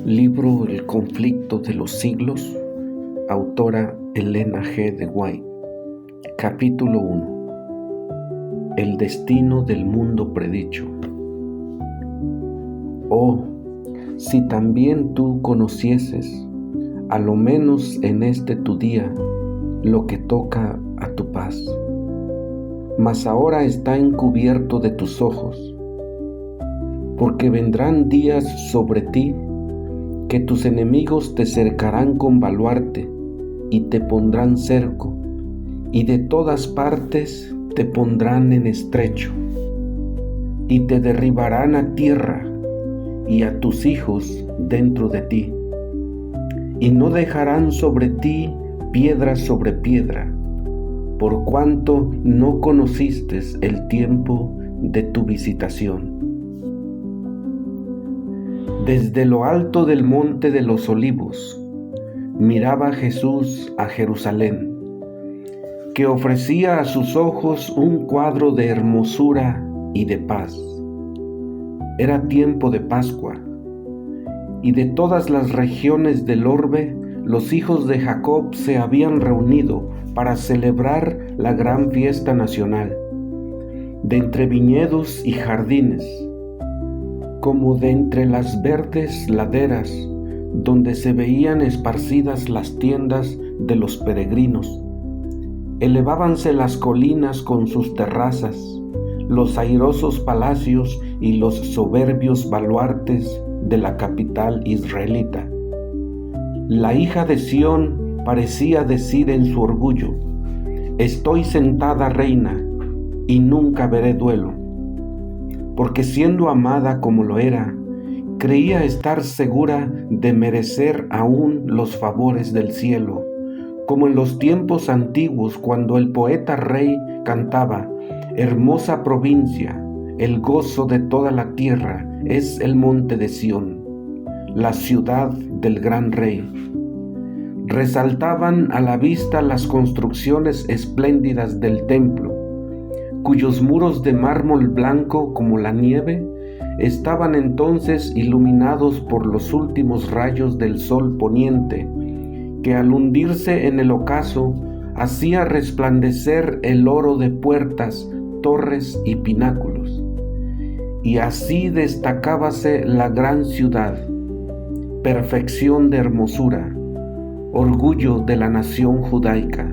Libro El conflicto de los siglos, autora Elena G. de White. Capítulo 1. El destino del mundo predicho. Oh, si también tú conocieses, a lo menos en este tu día, lo que toca a tu paz. Mas ahora está encubierto de tus ojos, porque vendrán días sobre ti que tus enemigos te cercarán con baluarte y te pondrán cerco, y de todas partes te pondrán en estrecho, y te derribarán a tierra y a tus hijos dentro de ti, y no dejarán sobre ti piedra sobre piedra, por cuanto no conociste el tiempo de tu visitación. Desde lo alto del monte de los olivos, miraba Jesús a Jerusalén, que ofrecía a sus ojos un cuadro de hermosura y de paz. Era tiempo de Pascua, y de todas las regiones del orbe, los hijos de Jacob se habían reunido para celebrar la gran fiesta nacional. De entre viñedos y jardines, como de entre las verdes laderas, donde se veían esparcidas las tiendas de los peregrinos, elevábanse las colinas con sus terrazas, los airosos palacios y los soberbios baluartes de la capital israelita. La hija de Sión parecía decir en su orgullo: estoy sentada reina y nunca veré duelo, porque siendo amada como lo era, creía estar segura de merecer aún los favores del cielo, como en los tiempos antiguos cuando el poeta rey cantaba: hermosa provincia, el gozo de toda la tierra es el monte de Sión, la ciudad del gran rey. Resaltaban a la vista las construcciones espléndidas del templo, cuyos muros de mármol blanco como la nieve estaban entonces iluminados por los últimos rayos del sol poniente, que al hundirse en el ocaso hacía resplandecer el oro de puertas, torres y pináculos. Y así destacábase la gran ciudad, perfección de hermosura, orgullo de la nación judaica.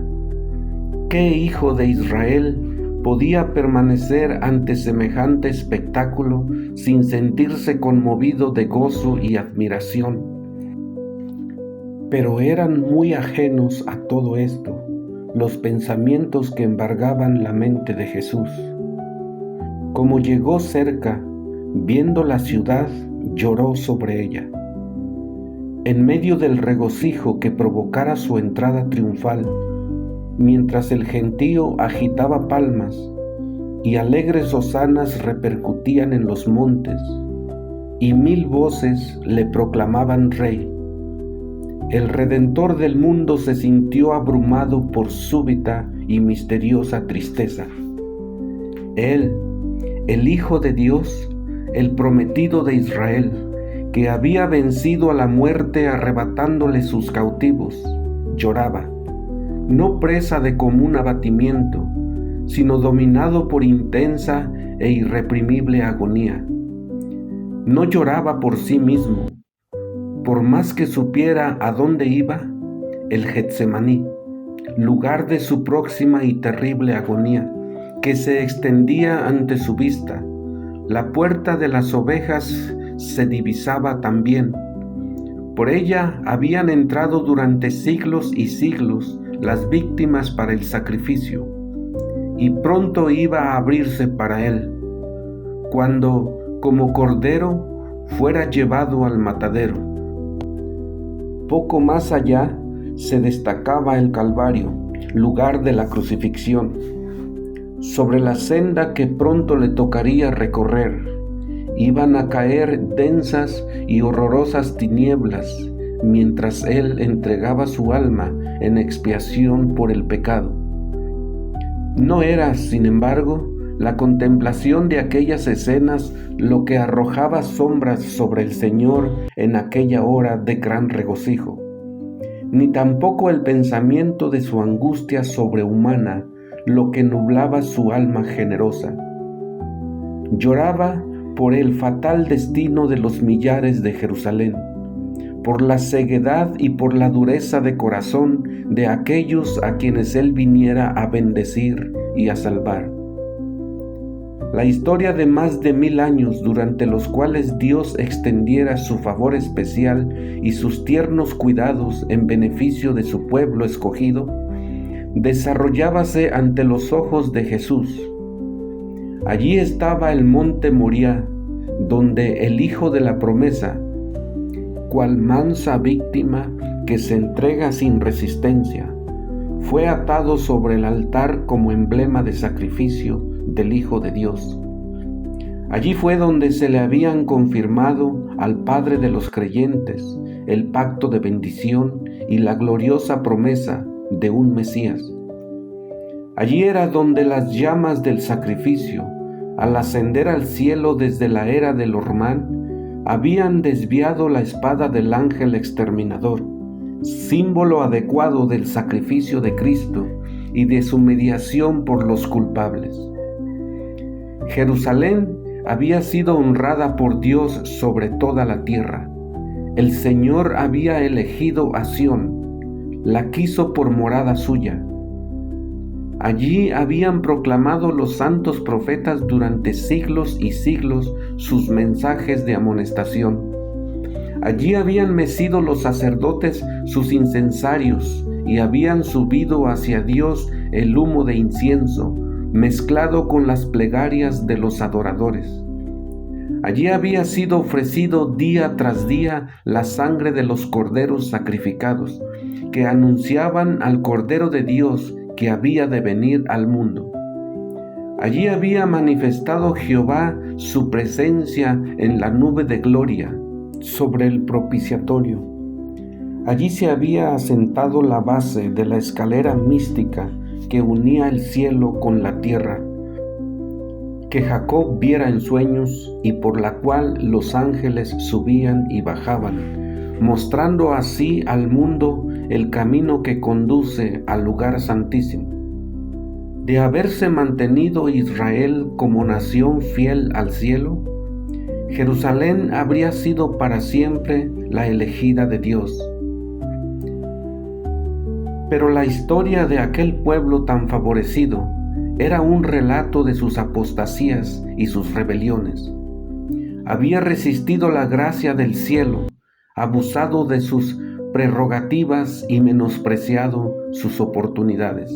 ¿Qué hijo de Israel podía permanecer ante semejante espectáculo sin sentirse conmovido de gozo y admiración? Pero eran muy ajenos a todo esto los pensamientos que embargaban la mente de Jesús. Como llegó cerca, viendo la ciudad, lloró sobre ella. En medio del regocijo que provocara su entrada triunfal, mientras el gentío agitaba palmas y alegres hosanas repercutían en los montes, y 1000 voces le proclamaban rey, el Redentor del mundo se sintió abrumado por súbita y misteriosa tristeza. Él, el Hijo de Dios, el prometido de Israel, que había vencido a la muerte arrebatándole sus cautivos, lloraba, no presa de común abatimiento, sino dominado por intensa e irreprimible agonía. No lloraba por sí mismo, por más que supiera a dónde iba, el Getsemaní, lugar de su próxima y terrible agonía, que se extendía ante su vista. La puerta de las ovejas se divisaba también. Por ella habían entrado durante siglos y siglos las víctimas para el sacrificio, y pronto iba a abrirse para él, cuando, como cordero, fuera llevado al matadero. Poco más allá se destacaba el Calvario, lugar de la crucifixión. Sobre la senda que pronto le tocaría recorrer, iban a caer densas y horrorosas tinieblas, mientras él entregaba su alma en expiación por el pecado. No era, sin embargo, la contemplación de aquellas escenas lo que arrojaba sombras sobre el Señor en aquella hora de gran regocijo, ni tampoco el pensamiento de su angustia sobrehumana lo que nublaba su alma generosa. Lloraba por el fatal destino de los millares de Jerusalén, por la ceguedad y por la dureza de corazón de aquellos a quienes él viniera a bendecir y a salvar. La historia de más de 1000 años durante los cuales Dios extendiera su favor especial y sus tiernos cuidados en beneficio de su pueblo escogido, desarrollábase ante los ojos de Jesús. Allí estaba el monte Moriah, donde el Hijo de la promesa, cual mansa víctima que se entrega sin resistencia, fue atado sobre el altar como emblema de sacrificio del Hijo de Dios. Allí fue donde se le habían confirmado al Padre de los creyentes el pacto de bendición y la gloriosa promesa de un Mesías. Allí era donde las llamas del sacrificio, al ascender al cielo desde la era del Ormán, habían desviado la espada del ángel exterminador, símbolo adecuado del sacrificio de Cristo y de su mediación por los culpables. Jerusalén había sido honrada por Dios sobre toda la tierra. El Señor había elegido a Sión, la quiso por morada suya. Allí habían proclamado los santos profetas durante siglos y siglos sus mensajes de amonestación. Allí habían mecido los sacerdotes sus incensarios y habían subido hacia Dios el humo de incienso, mezclado con las plegarias de los adoradores. Allí había sido ofrecido día tras día la sangre de los corderos sacrificados, que anunciaban al Cordero de Dios que había de venir al mundo. Allí había manifestado Jehová su presencia en la nube de gloria sobre el propiciatorio. Allí se había asentado la base de la escalera mística que unía el cielo con la tierra, que Jacob viera en sueños y por la cual los ángeles subían y bajaban, mostrando así al mundo el camino que conduce al lugar santísimo. De haberse mantenido Israel como nación fiel al cielo, Jerusalén habría sido para siempre la elegida de Dios. Pero la historia de aquel pueblo tan favorecido era un relato de sus apostasías y sus rebeliones. Había resistido la gracia del cielo, abusado de sus prerrogativas y menospreciado sus oportunidades.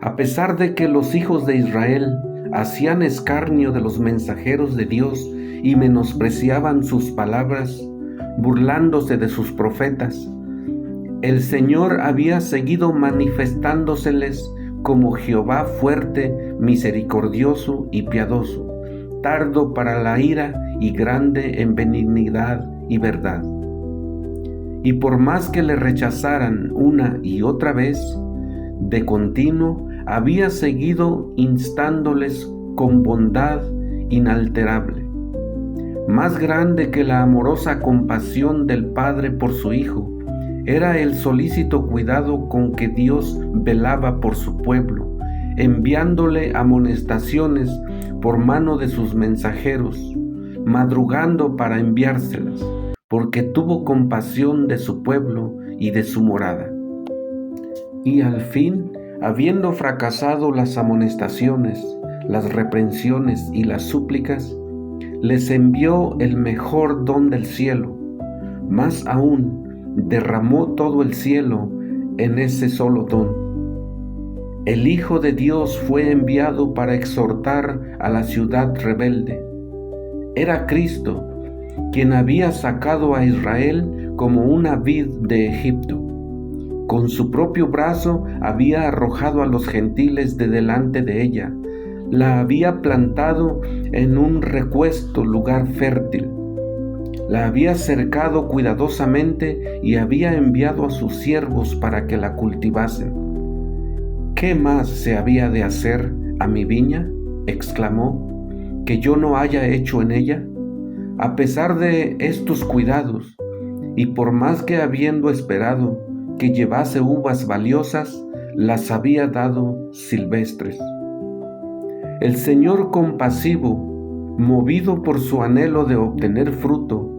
A pesar de que los hijos de Israel hacían escarnio de los mensajeros de Dios y menospreciaban sus palabras, burlándose de sus profetas, el Señor había seguido manifestándoseles como Jehová fuerte, misericordioso y piadoso, tardo para la ira y grande en benignidad y verdad. Y por más que le rechazaran una y otra vez, de continuo había seguido instándoles con bondad inalterable, más grande que la amorosa compasión del Padre por su Hijo. Era el solícito cuidado con que Dios velaba por su pueblo, enviándole amonestaciones por mano de sus mensajeros, madrugando para enviárselas, porque tuvo compasión de su pueblo y de su morada. Y al fin, habiendo fracasado las amonestaciones, las reprensiones y las súplicas, les envió el mejor don del cielo. Más aún, derramó todo el cielo en ese solo don. El Hijo de Dios fue enviado para exhortar a la ciudad rebelde. Era Cristo, quien había sacado a Israel como una vid de Egipto. Con su propio brazo había arrojado a los gentiles de delante de ella, la había plantado en un recuesto lugar fértil, la había cercado cuidadosamente y había enviado a sus siervos para que la cultivasen. ¿Qué más se había de hacer a mi viña?», exclamó, «que yo no haya hecho en ella? A pesar de estos cuidados, y por más que habiendo esperado que llevase uvas valiosas, las había dado silvestres». El Señor compasivo, movido por su anhelo de obtener fruto,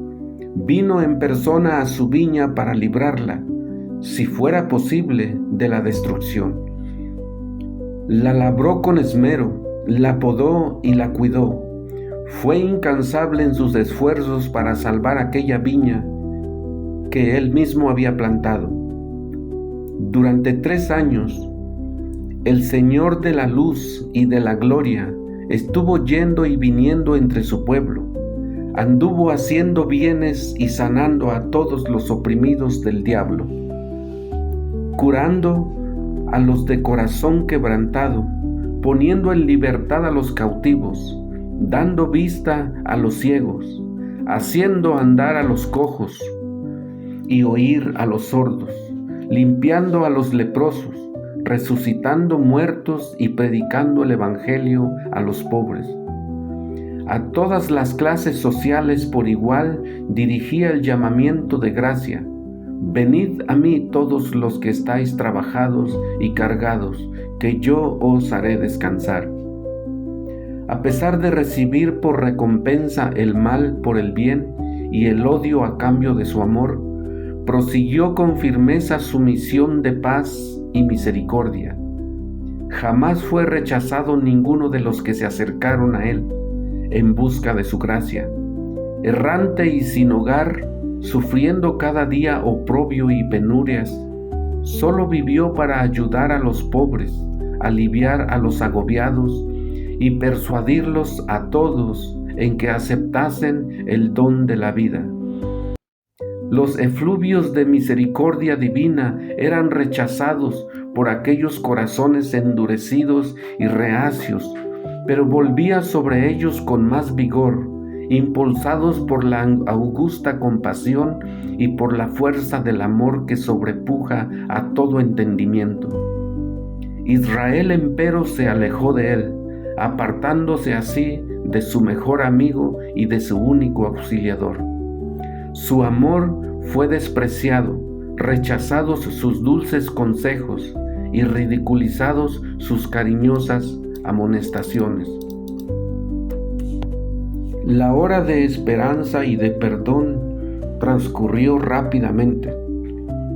vino en persona a su viña para librarla, si fuera posible, de la destrucción. La labró con esmero, la podó y la cuidó. Fue incansable en sus esfuerzos para salvar aquella viña que él mismo había plantado. Durante 3 años, el Señor de la luz y de la gloria estuvo yendo y viniendo entre su pueblo. Anduvo haciendo bienes y sanando a todos los oprimidos del diablo, curando a los de corazón quebrantado, poniendo en libertad a los cautivos, dando vista a los ciegos, haciendo andar a los cojos y oír a los sordos, limpiando a los leprosos, resucitando muertos y predicando el evangelio a los pobres. A todas las clases sociales por igual dirigía el llamamiento de gracia: «Venid a mí todos los que estáis trabajados y cargados, que yo os haré descansar». A pesar de recibir por recompensa el mal por el bien y el odio a cambio de su amor, prosiguió con firmeza su misión de paz y misericordia. Jamás fue rechazado ninguno de los que se acercaron a él en busca de su gracia. Errante y sin hogar, sufriendo cada día oprobio y penurias, solo vivió para ayudar a los pobres, aliviar a los agobiados y persuadirlos a todos en que aceptasen el don de la vida. Los efluvios de misericordia divina eran rechazados por aquellos corazones endurecidos y reacios, pero volvía sobre ellos con más vigor, impulsados por la augusta compasión y por la fuerza del amor que sobrepuja a todo entendimiento. Israel, empero, se alejó de él, apartándose así de su mejor amigo y de su único auxiliador. Su amor fue despreciado, rechazados sus dulces consejos y ridiculizados sus cariñosas amonestaciones. La hora de esperanza y de perdón transcurrió rápidamente.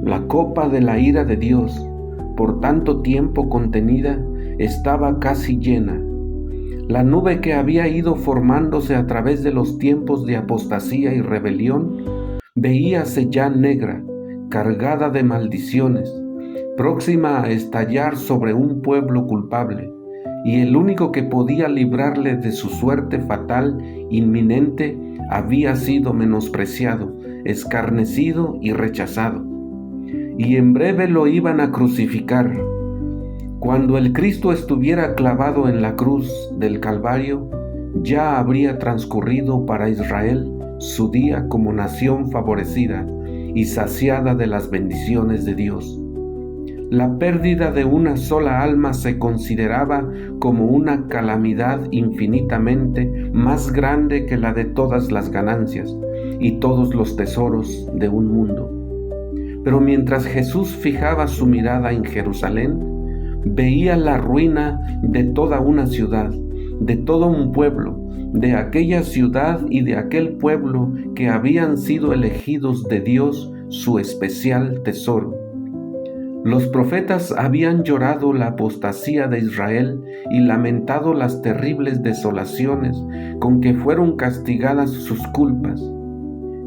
La copa de la ira de Dios, por tanto tiempo contenida, estaba casi llena. La nube que había ido formándose a través de los tiempos de apostasía y rebelión, veíase ya negra, cargada de maldiciones, próxima a estallar sobre un pueblo culpable, y el único que podía librarle de su suerte fatal inminente había sido menospreciado, escarnecido y rechazado. Y en breve lo iban a crucificar. Cuando el Cristo estuviera clavado en la cruz del Calvario, ya habría transcurrido para Israel su día como nación favorecida y saciada de las bendiciones de Dios. La pérdida de una sola alma se consideraba como una calamidad infinitamente más grande que la de todas las ganancias y todos los tesoros de un mundo. Pero mientras Jesús fijaba su mirada en Jerusalén, veía la ruina de toda una ciudad, de todo un pueblo, de aquella ciudad y de aquel pueblo que habían sido elegidos de Dios, su especial tesoro. Los profetas habían llorado la apostasía de Israel y lamentado las terribles desolaciones con que fueron castigadas sus culpas.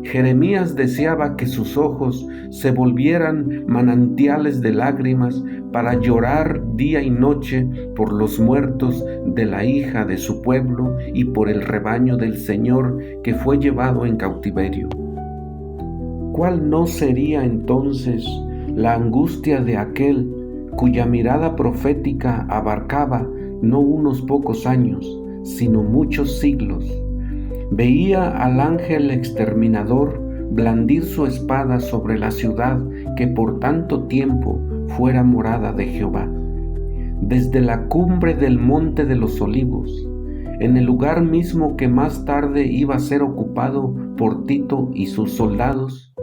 Jeremías deseaba que sus ojos se volvieran manantiales de lágrimas para llorar día y noche por los muertos de la hija de su pueblo y por el rebaño del Señor que fue llevado en cautiverio. ¿Cuál no sería entonces la angustia de aquel cuya mirada profética abarcaba no unos pocos años, sino muchos siglos? Veía al ángel exterminador blandir su espada sobre la ciudad que por tanto tiempo fuera morada de Jehová. desde la cumbre del Monte de los Olivos, en el lugar mismo que más tarde iba a ser ocupado por Tito y sus soldados,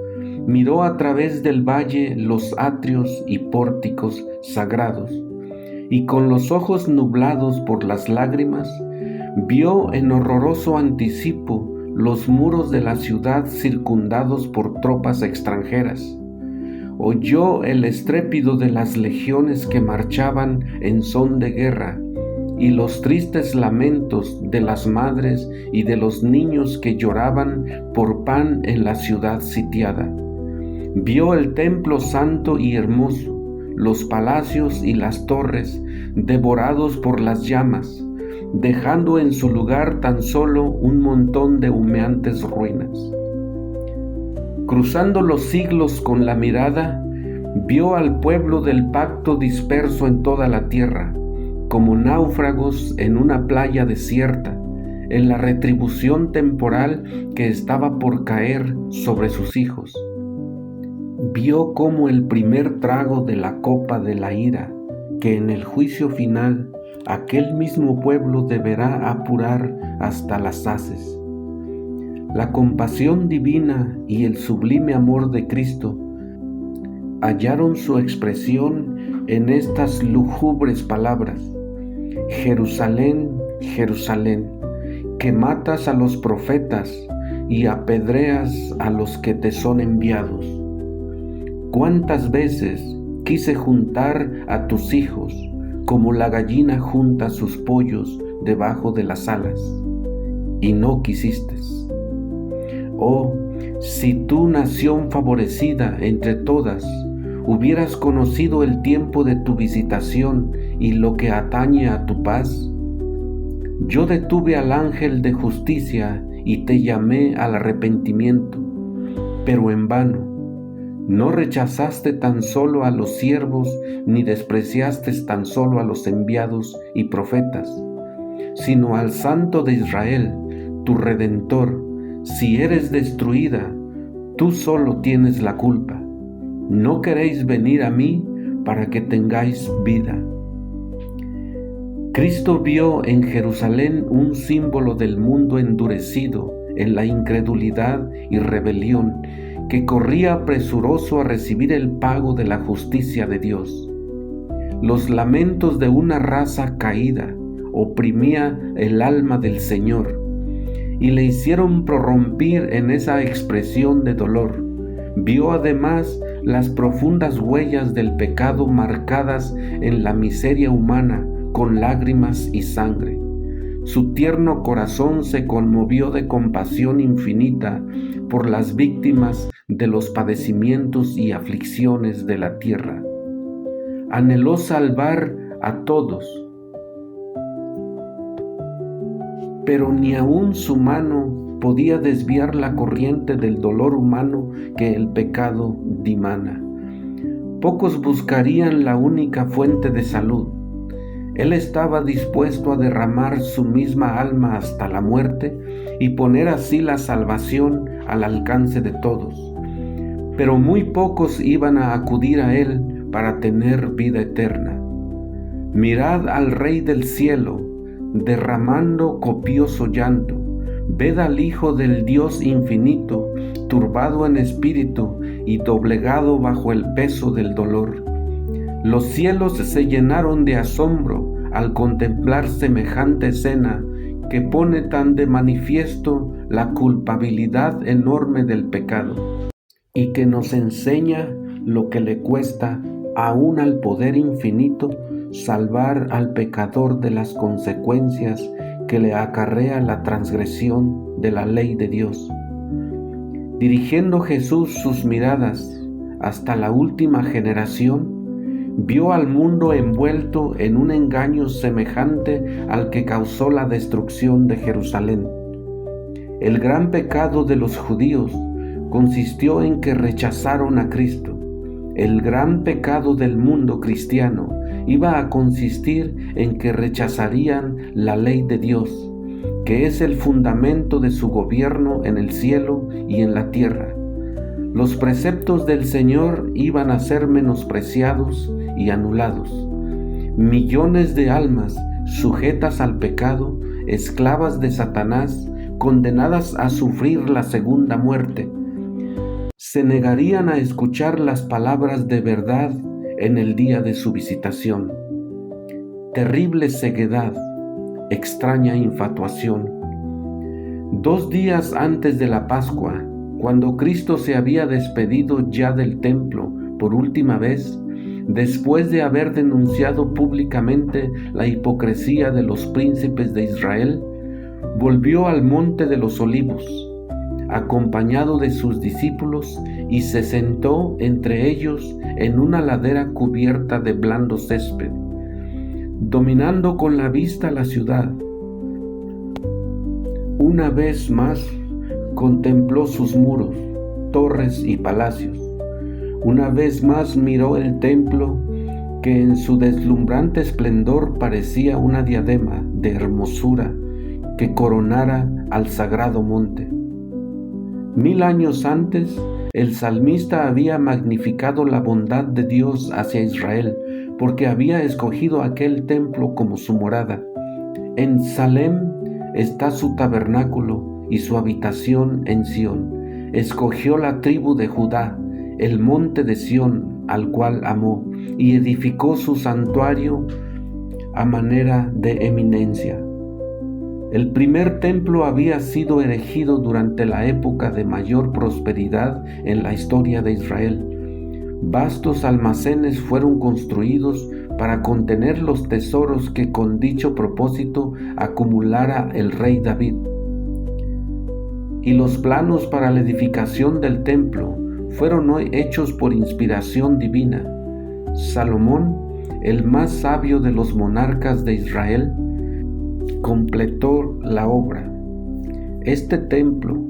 miró a través del valle los atrios y pórticos sagrados, y con los ojos nublados por las lágrimas, vio en horroroso anticipo los muros de la ciudad circundados por tropas extranjeras. Oyó el estrépito de las legiones que marchaban en son de guerra y los tristes lamentos de las madres y de los niños que lloraban por pan en la ciudad sitiada. Vio el templo santo y hermoso, los palacios y las torres devorados por las llamas, dejando en su lugar tan solo un montón de humeantes ruinas. Cruzando los siglos con la mirada, vio al pueblo del pacto disperso en toda la tierra, como náufragos en una playa desierta, en la retribución temporal que estaba por caer sobre sus hijos. Vio como el primer trago de la copa de la ira, que en el juicio final aquel mismo pueblo deberá apurar hasta las haces. La compasión divina y el sublime amor de Cristo hallaron su expresión en estas lúgubres palabras: Jerusalén, Jerusalén, que matas a los profetas y apedreas a los que te son enviados. ¿Cuántas veces quise juntar a tus hijos como la gallina junta sus pollos debajo de las alas, y no quisiste? Oh, si tú, nación favorecida entre todas, hubieras conocido el tiempo de tu visitación y lo que atañe a tu paz. Yo detuve al ángel de justicia y te llamé al arrepentimiento, pero en vano. No rechazaste tan solo a los siervos, ni despreciaste tan solo a los enviados y profetas, sino al Santo de Israel, tu Redentor. Si eres destruida, tú solo tienes la culpa. No queréis venir a mí para que tengáis vida. Cristo vio en Jerusalén un símbolo del mundo endurecido en la incredulidad y rebelión, que corría presuroso a recibir el pago de la justicia de Dios. Los lamentos de una raza caída oprimía el alma del Señor y le hicieron prorrumpir en esa expresión de dolor. Vio además las profundas huellas del pecado marcadas en la miseria humana con lágrimas y sangre. Su tierno corazón se conmovió de compasión infinita por las víctimas de los padecimientos y aflicciones de la tierra. Anheló salvar a todos, pero ni aun su mano podía desviar la corriente del dolor humano que el pecado dimana. Pocos buscarían la única fuente de salud. Él estaba dispuesto a derramar su misma alma hasta la muerte y poner así la salvación al alcance de todos. Pero muy pocos iban a acudir a Él para tener vida eterna. Mirad al Rey del cielo, derramando copioso llanto. Ved al Hijo del Dios infinito, turbado en espíritu y doblegado bajo el peso del dolor. Los cielos se llenaron de asombro al contemplar semejante escena que pone tan de manifiesto la culpabilidad enorme del pecado y que nos enseña lo que le cuesta aún al poder infinito salvar al pecador de las consecuencias que le acarrea la transgresión de la ley de Dios. Dirigiendo Jesús sus miradas hasta la última generación, vio al mundo envuelto en un engaño semejante al que causó la destrucción de Jerusalén. El gran pecado de los judíos consistió en que rechazaron a Cristo. El gran pecado del mundo cristiano iba a consistir en que rechazarían la ley de Dios, que es el fundamento de su gobierno en el cielo y en la tierra. Los preceptos del Señor iban a ser menospreciados y anulados. millones de almas sujetas al pecado, esclavas de Satanás, condenadas a sufrir la segunda muerte, se negarían a escuchar las palabras de verdad en el día de su visitación. Terrible ceguedad, extraña infatuación. 2 días antes de la Pascua, cuando Cristo se había despedido ya del templo por última vez, después de haber denunciado públicamente la hipocresía de los príncipes de Israel, volvió al monte de los Olivos, acompañado de sus discípulos, y se sentó entre ellos en una ladera cubierta de blando césped, dominando con la vista la ciudad. Una vez más contempló sus muros, torres y palacios. Una vez más miró el templo, que en su deslumbrante esplendor parecía una diadema de hermosura que coronara al sagrado monte. 1000 años antes, el salmista había magnificado la bondad de Dios hacia Israel, porque había escogido aquel templo como su morada. En Salem está su tabernáculo y su habitación en Sión. Escogió la tribu de Judá, el monte de Sión, al cual amó, y edificó su santuario a manera de eminencia. El primer templo había sido erigido durante la época de mayor prosperidad en la historia de Israel. Vastos almacenes fueron construidos para contener los tesoros que con dicho propósito acumulara el rey David. Y los planos para la edificación del templo fueron hechos por inspiración divina. Salomón, el más sabio de los monarcas de Israel, completó la obra. Este templo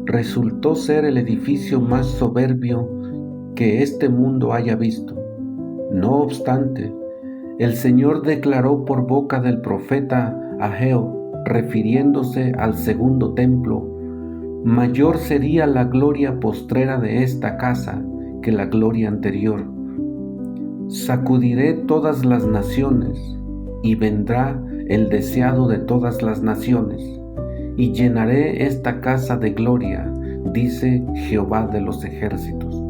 resultó ser el edificio más soberbio que este mundo haya visto. No obstante, el Señor declaró por boca del profeta Ageo, refiriéndose al segundo templo: mayor sería la gloria postrera de esta casa que la gloria anterior. Sacudiré todas las naciones, y vendrá el deseado de todas las naciones, y llenaré esta casa de gloria, dice Jehová de los ejércitos.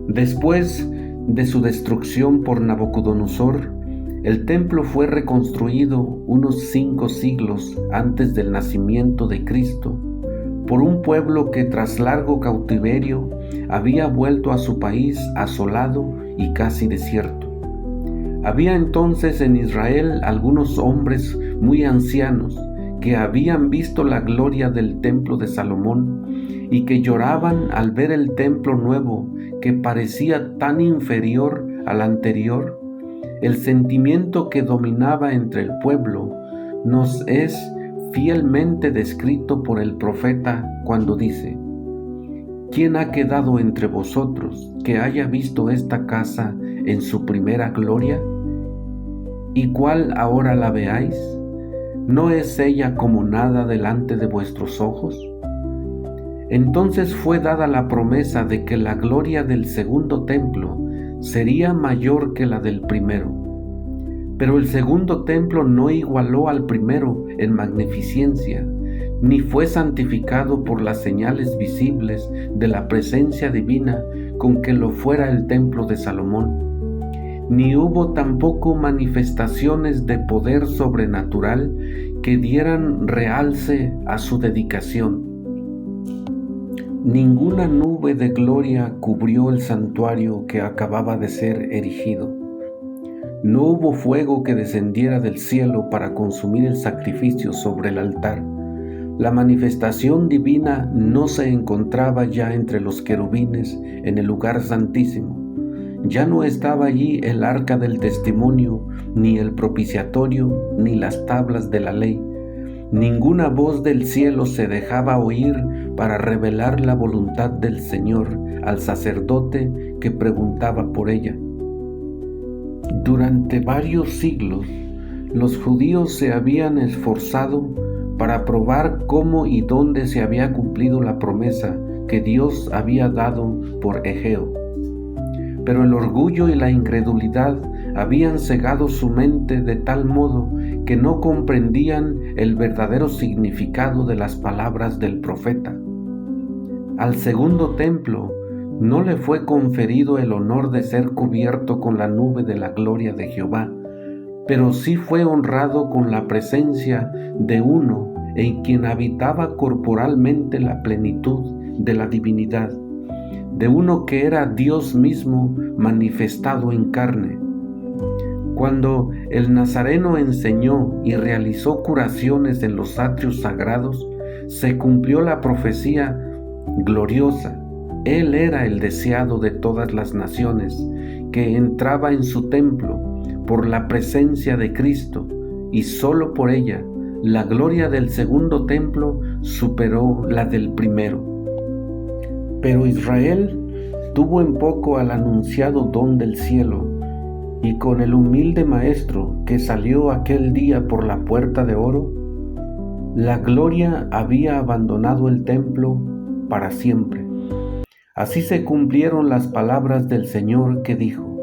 Después de su destrucción por Nabucodonosor, el templo fue reconstruido unos 5 siglos antes del nacimiento de Cristo por un pueblo que tras largo cautiverio había vuelto a su país asolado y casi desierto. Había entonces en Israel algunos hombres muy ancianos que habían visto la gloria del templo de Salomón y que lloraban al ver el templo nuevo que parecía tan inferior al anterior. El sentimiento que dominaba entre el pueblo nos es fielmente descrito por el profeta cuando dice: ¿quién ha quedado entre vosotros que haya visto esta casa en su primera gloria? ¿Y cuál ahora la veáis? ¿No es ella como nada delante de vuestros ojos? Entonces fue dada la promesa de que la gloria del segundo templo sería mayor que la del primero. Pero el segundo templo no igualó al primero en magnificencia, ni fue santificado por las señales visibles de la presencia divina con que lo fuera el templo de Salomón. Ni hubo tampoco manifestaciones de poder sobrenatural que dieran realce a su dedicación. Ninguna nube de gloria cubrió el santuario que acababa de ser erigido. No hubo fuego que descendiera del cielo para consumir el sacrificio sobre el altar. La manifestación divina no se encontraba ya entre los querubines en el lugar santísimo. Ya no estaba allí el arca del testimonio, ni el propiciatorio, ni las tablas de la ley. Ninguna voz del cielo se dejaba oír para revelar la voluntad del Señor al sacerdote que preguntaba por ella. Durante varios siglos, los judíos se habían esforzado para probar cómo y dónde se había cumplido la promesa que Dios había dado por Ageo. Pero el orgullo y la incredulidad habían cegado su mente de tal modo que no comprendían el verdadero significado de las palabras del profeta. Al segundo templo no le fue conferido el honor de ser cubierto con la nube de la gloria de Jehová, pero sí fue honrado con la presencia de uno en quien habitaba corporalmente la plenitud de la divinidad, de uno que era Dios mismo manifestado en carne. Cuando el Nazareno enseñó y realizó curaciones en los atrios sagrados, se cumplió la profecía gloriosa. Él era el deseado de todas las naciones, que entraba en su templo por la presencia de Cristo, y solo por ella la gloria del segundo templo superó la del primero. Pero Israel tuvo en poco al anunciado don del cielo, y con el humilde maestro que salió aquel día por la puerta de oro, la gloria había abandonado el templo para siempre. Así se cumplieron las palabras del Señor que dijo: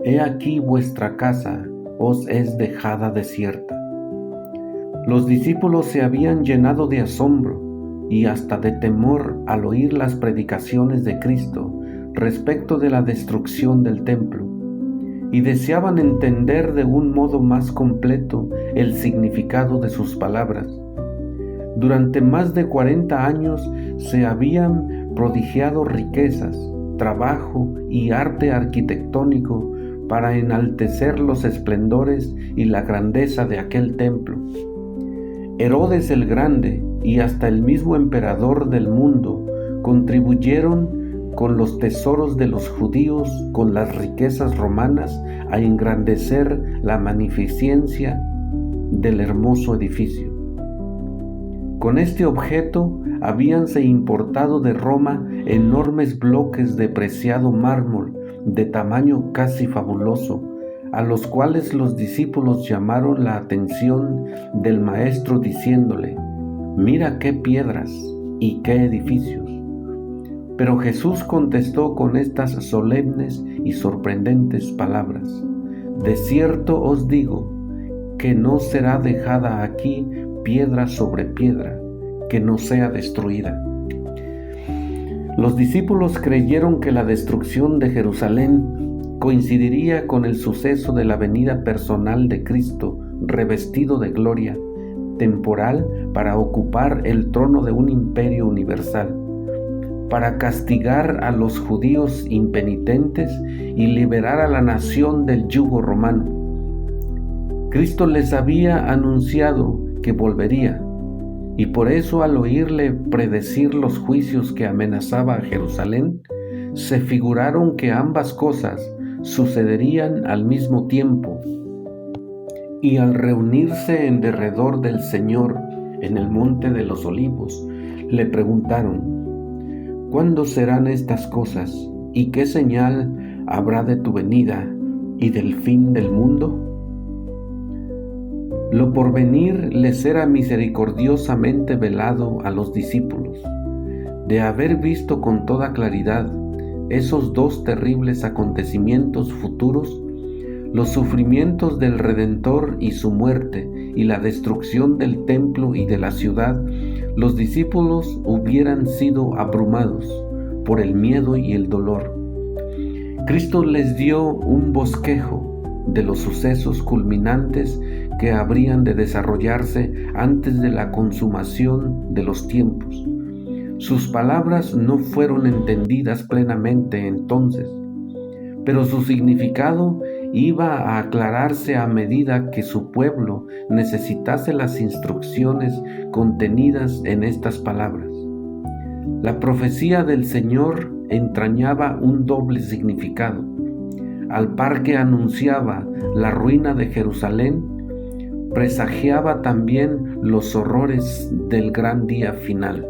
He aquí vuestra casa os es dejada desierta. Los discípulos se habían llenado de asombro y hasta de temor al oír las predicaciones de Cristo respecto de la destrucción del templo, y deseaban entender de un modo más completo el significado de sus palabras. Durante más de 40 años se habían prodigiado riquezas, trabajo y arte arquitectónico para enaltecer los esplendores y la grandeza de aquel templo. Herodes el Grande y hasta el mismo emperador del mundo contribuyeron con los tesoros de los judíos, con las riquezas romanas, a engrandecer la magnificencia del hermoso edificio. Con este objeto habíanse importado de Roma enormes bloques de preciado mármol de tamaño casi fabuloso, a los cuales los discípulos llamaron la atención del maestro diciéndole: «Mira qué piedras y qué edificios». Pero Jesús contestó con estas solemnes y sorprendentes palabras: «De cierto os digo que no será dejada aquí piedra sobre piedra que no sea destruida». Los discípulos creyeron que la destrucción de Jerusalén coincidiría con el suceso de la venida personal de Cristo revestido de gloria temporal para ocupar el trono de un imperio universal, para castigar a los judíos impenitentes y liberar a la nación del yugo romano. Cristo les había anunciado que volvería, y por eso al oírle predecir los juicios que amenazaba a Jerusalén, se figuraron que ambas cosas sucederían al mismo tiempo. Y al reunirse en derredor del Señor en el monte de los Olivos, le preguntaron: ¿cuándo serán estas cosas? ¿Y qué señal habrá de tu venida y del fin del mundo? Lo porvenir les era misericordiosamente velado a los discípulos, de haber visto con toda claridad esos dos terribles acontecimientos futuros, los sufrimientos del Redentor y su muerte, y la destrucción del templo y de la ciudad. Los discípulos hubieran sido abrumados por el miedo y el dolor. Cristo les dio un bosquejo de los sucesos culminantes que habrían de desarrollarse antes de la consumación de los tiempos. Sus palabras no fueron entendidas plenamente entonces, pero su significado iba a aclararse a medida que su pueblo necesitase las instrucciones contenidas en estas palabras. La profecía del Señor entrañaba un doble significado. Al par que anunciaba la ruina de Jerusalén, presagiaba también los horrores del gran día final.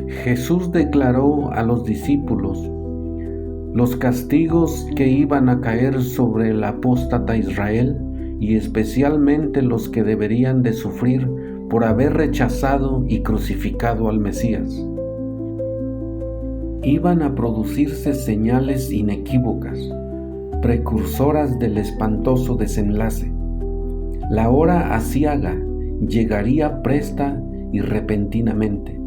Jesús declaró a los discípulos los castigos que iban a caer sobre el apóstata Israel, y especialmente los que deberían de sufrir por haber rechazado y crucificado al Mesías. Iban a producirse señales inequívocas, precursoras del espantoso desenlace. La hora aciaga llegaría presta y repentinamente,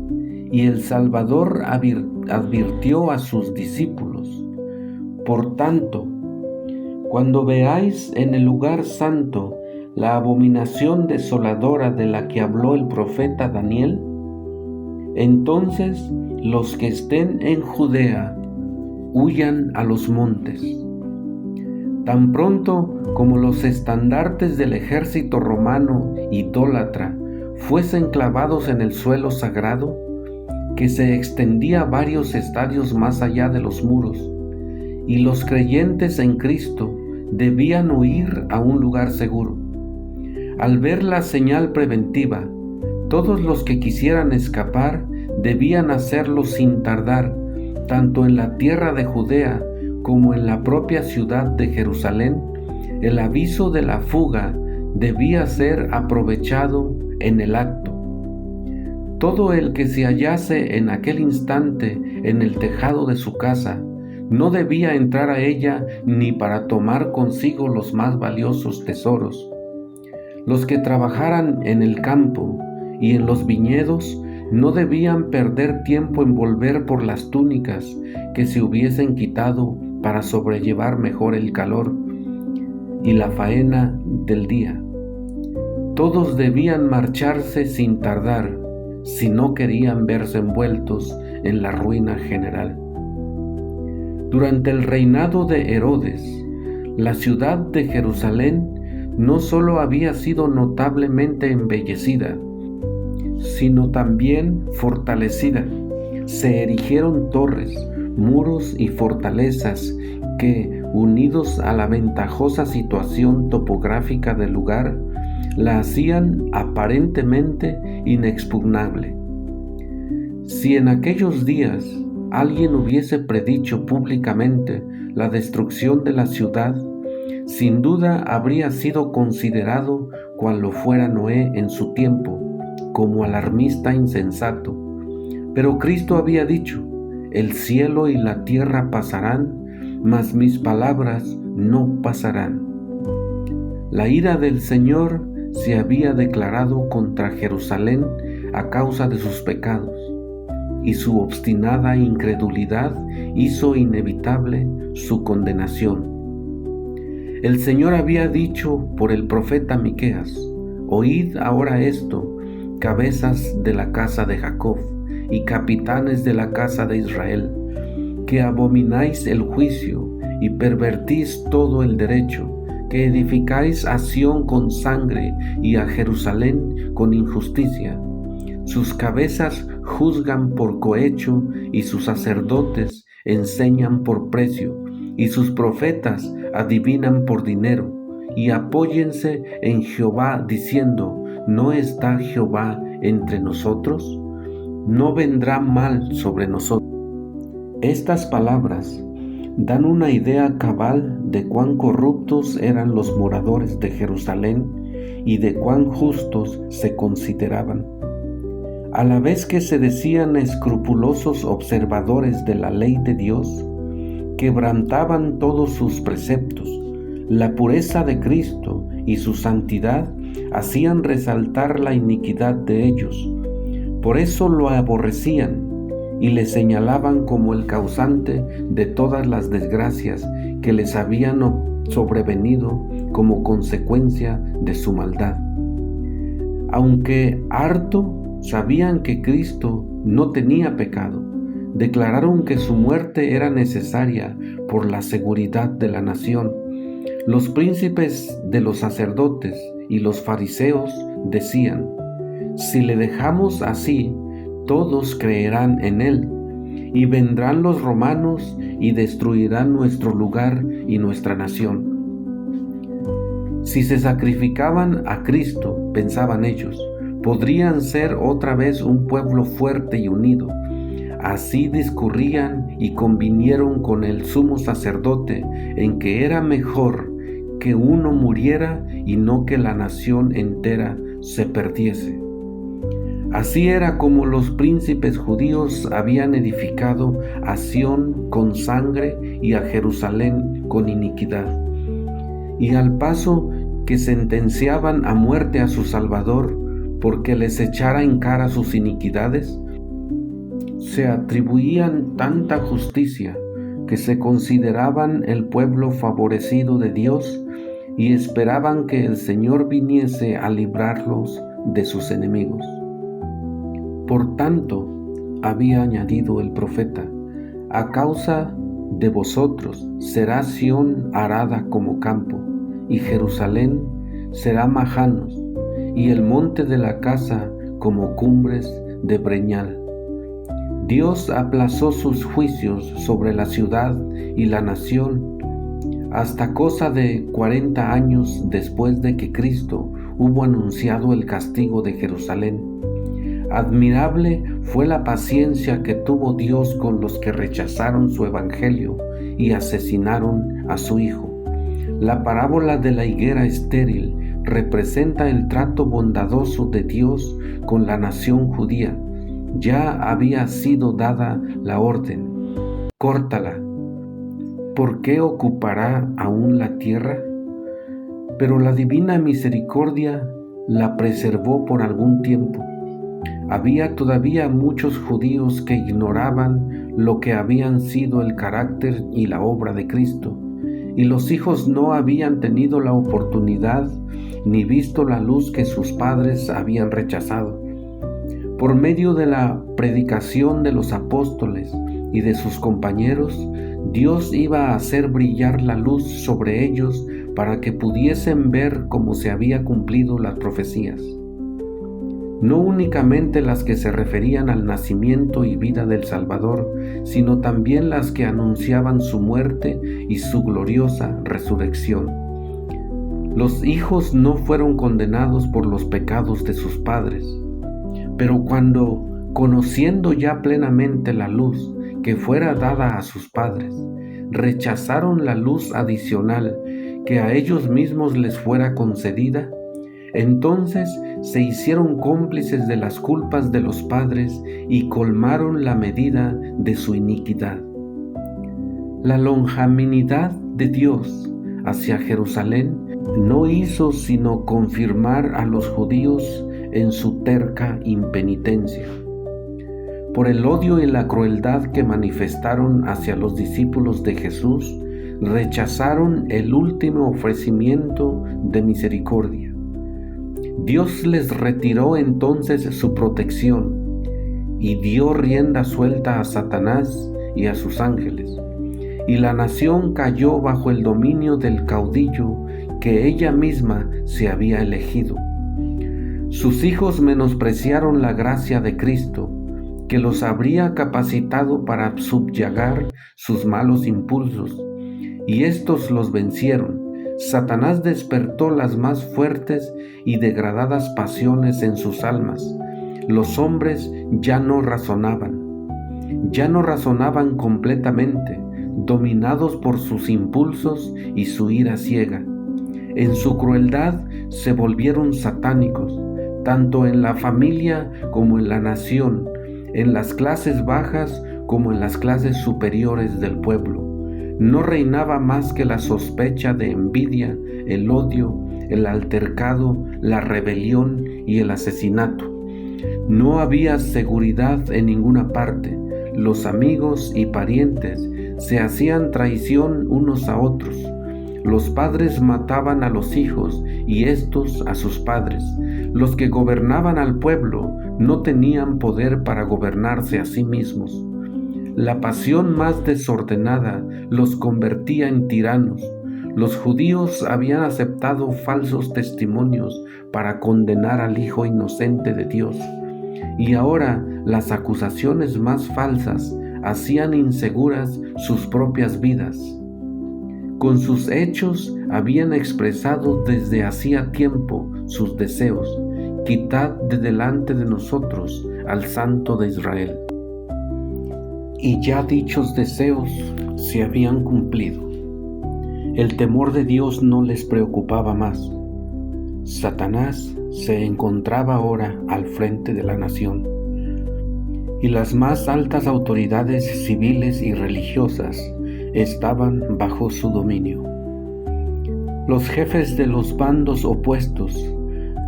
y el Salvador advirtió a sus discípulos: por tanto, cuando veáis en el lugar santo la abominación desoladora de la que habló el profeta Daniel, entonces los que estén en Judea huyan a los montes. Tan pronto como los estandartes del ejército romano idólatra fuesen clavados en el suelo sagrado, que se extendía varios estadios más allá de los muros, y los creyentes en Cristo debían huir a un lugar seguro. Al ver la señal preventiva, todos los que quisieran escapar debían hacerlo sin tardar, tanto en la tierra de Judea como en la propia ciudad de Jerusalén. El aviso de la fuga debía ser aprovechado en el acto. Todo el que se hallase en aquel instante en el tejado de su casa no debía entrar a ella ni para tomar consigo los más valiosos tesoros. Los que trabajaran en el campo y en los viñedos no debían perder tiempo en volver por las túnicas que se hubiesen quitado para sobrellevar mejor el calor y la faena del día. Todos debían marcharse sin tardar, si no querían verse envueltos en la ruina general. Durante el reinado de Herodes, la ciudad de Jerusalén no solo había sido notablemente embellecida, sino también fortalecida. Se erigieron torres, muros y fortalezas que, unidos a la ventajosa situación topográfica del lugar, la hacían aparentemente inexpugnable. Si en aquellos días alguien hubiese predicho públicamente la destrucción de la ciudad, sin duda habría sido considerado, cual lo fuera Noé en su tiempo, como alarmista insensato. Pero Cristo había dicho: el cielo y la tierra pasarán, mas mis palabras no pasarán. La ira del Señor se había declarado contra Jerusalén a causa de sus pecados, y su obstinada incredulidad hizo inevitable su condenación. El Señor había dicho por el profeta Miqueas: oíd ahora esto, cabezas de la casa de Jacob y capitanes de la casa de Israel, que abomináis el juicio y pervertís todo el derecho, que edificáis a Sión con sangre y a Jerusalén con injusticia. Sus cabezas juzgan por cohecho y sus sacerdotes enseñan por precio, y sus profetas adivinan por dinero. Y apóyense en Jehová diciendo: ¿no está Jehová entre nosotros? ¿No vendrá mal sobre nosotros? Estas palabras dan una idea cabal de cuán corruptos eran los moradores de Jerusalén y de cuán justos se consideraban. A la vez que se decían escrupulosos observadores de la ley de Dios, quebrantaban todos sus preceptos. La pureza de Cristo y su santidad hacían resaltar la iniquidad de ellos. Por eso lo aborrecían y le señalaban como el causante de todas las desgracias que les habían sobrevenido como consecuencia de su maldad. Aunque harto sabían que Cristo no tenía pecado, declararon que su muerte era necesaria por la seguridad de la nación. Los príncipes de los sacerdotes y los fariseos decían: si le dejamos así, todos creerán en él, y vendrán los romanos y destruirán nuestro lugar y nuestra nación. Si se sacrificaban a Cristo, pensaban ellos, podrían ser otra vez un pueblo fuerte y unido. Así discurrían y convinieron con el sumo sacerdote en que era mejor que uno muriera y no que la nación entera se perdiese. Así era como los príncipes judíos habían edificado a Sión con sangre y a Jerusalén con iniquidad. Y al paso que sentenciaban a muerte a su Salvador porque les echara en cara sus iniquidades, se atribuían tanta justicia que se consideraban el pueblo favorecido de Dios y esperaban que el Señor viniese a librarlos de sus enemigos. Por tanto, había añadido el profeta: a causa de vosotros será Sión arada como campo, y Jerusalén será majanos, y el monte de la casa como cumbres de breñal. Dios aplazó sus juicios sobre la ciudad y la nación hasta cosa de 40 años después de que Cristo hubo anunciado el castigo de Jerusalén. Admirable fue la paciencia que tuvo Dios con los que rechazaron su evangelio y asesinaron a su Hijo. La parábola de la higuera estéril representa el trato bondadoso de Dios con la nación judía. Ya había sido dada la orden: córtala, ¿por qué ocupará aún la tierra? Pero la divina misericordia la preservó por algún tiempo. Había todavía muchos judíos que ignoraban lo que habían sido el carácter y la obra de Cristo, y los hijos no habían tenido la oportunidad ni visto la luz que sus padres habían rechazado. Por medio de la predicación de los apóstoles y de sus compañeros, Dios iba a hacer brillar la luz sobre ellos para que pudiesen ver cómo se había cumplido las profecías. No únicamente las que se referían al nacimiento y vida del Salvador, sino también las que anunciaban su muerte y su gloriosa resurrección. Los hijos no fueron condenados por los pecados de sus padres, pero cuando, conociendo ya plenamente la luz que fuera dada a sus padres, rechazaron la luz adicional que a ellos mismos les fuera concedida, entonces se hicieron cómplices de las culpas de los padres y colmaron la medida de su iniquidad. La longanimidad de Dios hacia Jerusalén no hizo sino confirmar a los judíos en su terca impenitencia. Por el odio y la crueldad que manifestaron hacia los discípulos de Jesús, rechazaron el último ofrecimiento de misericordia. Dios les retiró entonces su protección y dio rienda suelta a Satanás y a sus ángeles, y la nación cayó bajo el dominio del caudillo que ella misma se había elegido. Sus hijos menospreciaron la gracia de Cristo, que los habría capacitado para subyugar sus malos impulsos, y estos los vencieron. Satanás despertó las más fuertes y degradadas pasiones en sus almas. Los hombres ya no razonaban completamente, dominados por sus impulsos y su ira ciega. En su crueldad se volvieron satánicos, tanto en la familia como en la nación, en las clases bajas como en las clases superiores del pueblo. No reinaba más que la sospecha de envidia, el odio, el altercado, la rebelión y el asesinato. No había seguridad en ninguna parte. Los amigos y parientes se hacían traición unos a otros. Los padres mataban a los hijos y estos a sus padres. Los que gobernaban al pueblo no tenían poder para gobernarse a sí mismos. La pasión más desordenada los convertía en tiranos. Los judíos habían aceptado falsos testimonios para condenar al Hijo inocente de Dios, y ahora las acusaciones más falsas hacían inseguras sus propias vidas. Con sus hechos habían expresado desde hacía tiempo sus deseos: quitad de delante de nosotros al Santo de Israel. Y ya dichos deseos se habían cumplido. El temor de Dios no les preocupaba más. Satanás se encontraba ahora al frente de la nación, y las más altas autoridades civiles y religiosas estaban bajo su dominio. Los jefes de los bandos opuestos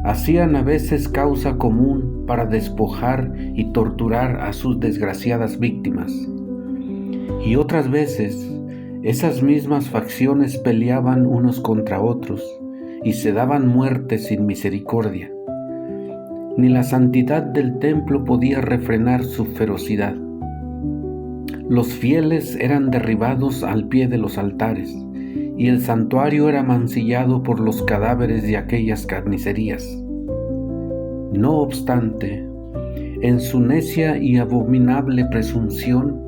hacían a veces causa común para despojar y torturar a sus desgraciadas víctimas, y otras veces esas mismas facciones peleaban unos contra otros y se daban muerte sin misericordia. Ni la santidad del templo podía refrenar su ferocidad. Los fieles eran derribados al pie de los altares, y el santuario era mancillado por los cadáveres de aquellas carnicerías. No obstante, en su necia y abominable presunción,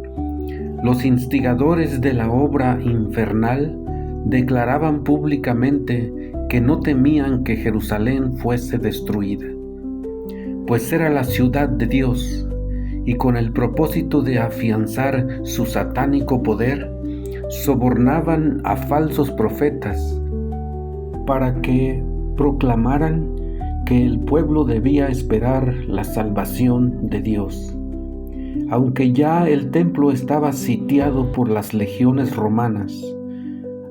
los instigadores de la obra infernal declaraban públicamente que no temían que Jerusalén fuese destruida, pues era la ciudad de Dios, y con el propósito de afianzar su satánico poder, sobornaban a falsos profetas para que proclamaran que el pueblo debía esperar la salvación de Dios. Aunque ya el templo estaba sitiado por las legiones romanas,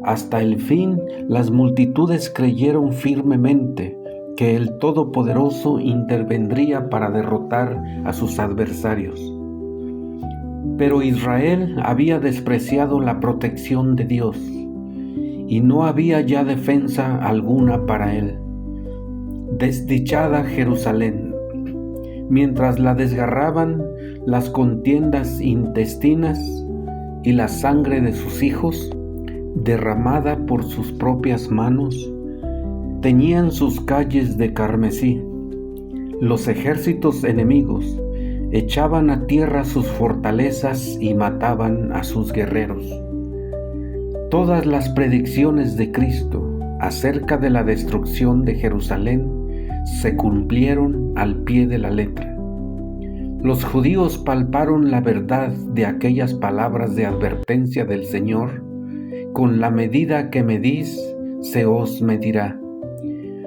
hasta el fin las multitudes creyeron firmemente que el Todopoderoso intervendría para derrotar a sus adversarios. Pero Israel había despreciado la protección de Dios, y no había ya defensa alguna para él. Desdichada Jerusalén, mientras la desgarraban las contiendas intestinas y la sangre de sus hijos, derramada por sus propias manos, teñían sus calles de carmesí. Los ejércitos enemigos echaban a tierra sus fortalezas y mataban a sus guerreros. Todas las predicciones de Cristo acerca de la destrucción de Jerusalén se cumplieron al pie de la letra. Los judíos palparon la verdad de aquellas palabras de advertencia del Señor: con la medida que medís, se os medirá.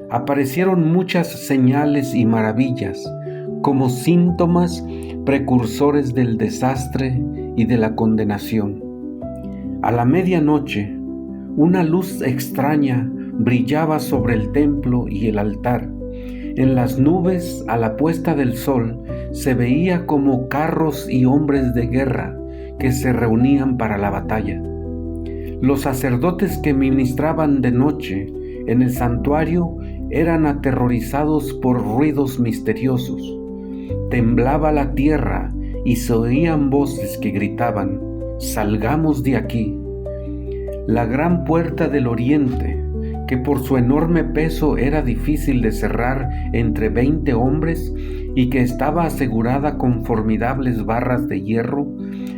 Aparecieron muchas señales y maravillas como síntomas precursores del desastre y de la condenación. A la medianoche, una luz extraña brillaba sobre el templo y el altar. En las nubes, a la puesta del sol, se veía como carros y hombres de guerra que se reunían para la batalla. Los sacerdotes que ministraban de noche en el santuario eran aterrorizados por ruidos misteriosos. Temblaba la tierra y se oían voces que gritaban: «Salgamos de aquí». La gran puerta del oriente, que por su enorme peso era difícil de cerrar entre 20 hombres y que estaba asegurada con formidables barras de hierro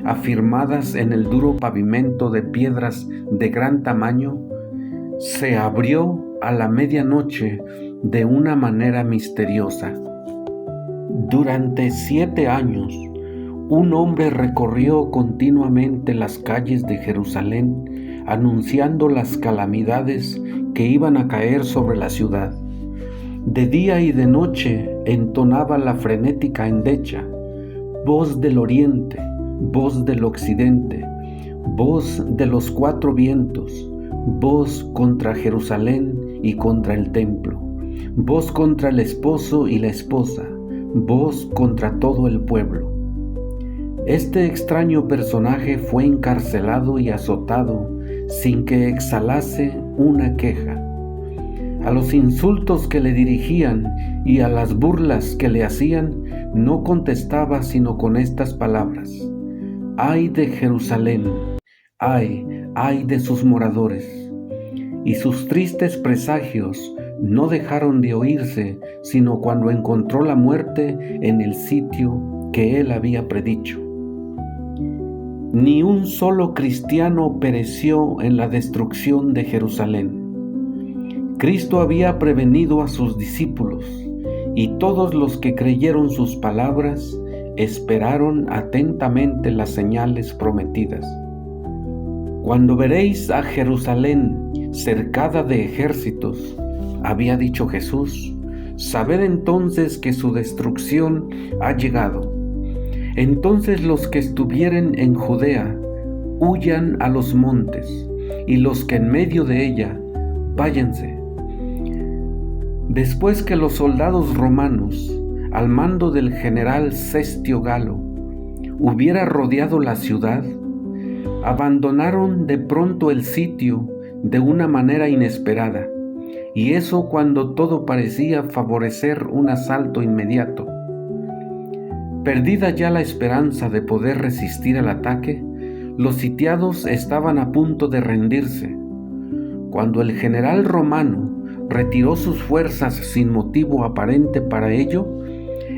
afirmadas en el duro pavimento de piedras de gran tamaño, se abrió a la medianoche de una manera misteriosa. Durante 7 años, un hombre recorrió continuamente las calles de Jerusalén anunciando las calamidades que iban a caer sobre la ciudad. De día y de noche entonaba la frenética endecha: voz del oriente, voz del occidente, voz de los 4 vientos, voz contra Jerusalén y contra el templo, voz contra el esposo y la esposa, voz contra todo el pueblo. Este extraño personaje fue encarcelado y azotado sin que exhalase una queja. A los insultos que le dirigían y a las burlas que le hacían, no contestaba sino con estas palabras: «Ay de Jerusalén, ay de sus moradores». Y sus tristes presagios no dejaron de oírse sino cuando encontró la muerte en el sitio que él había predicho. Ni un solo cristiano pereció en la destrucción de Jerusalén. Cristo había prevenido a sus discípulos, y todos los que creyeron sus palabras esperaron atentamente las señales prometidas. Cuando veréis a Jerusalén cercada de ejércitos, había dicho Jesús, Sabed entonces que su destrucción ha llegado. Entonces los que estuvieren en Judea, huyan a los montes, y los que en medio de ella, váyanse. Después que los soldados romanos, al mando del general Cestio Galo, hubiera rodeado la ciudad, abandonaron de pronto el sitio de una manera inesperada, y eso cuando todo parecía favorecer un asalto inmediato. Perdida ya la esperanza de poder resistir al ataque, los sitiados estaban a punto de rendirse, cuando el general romano retiró sus fuerzas sin motivo aparente para ello.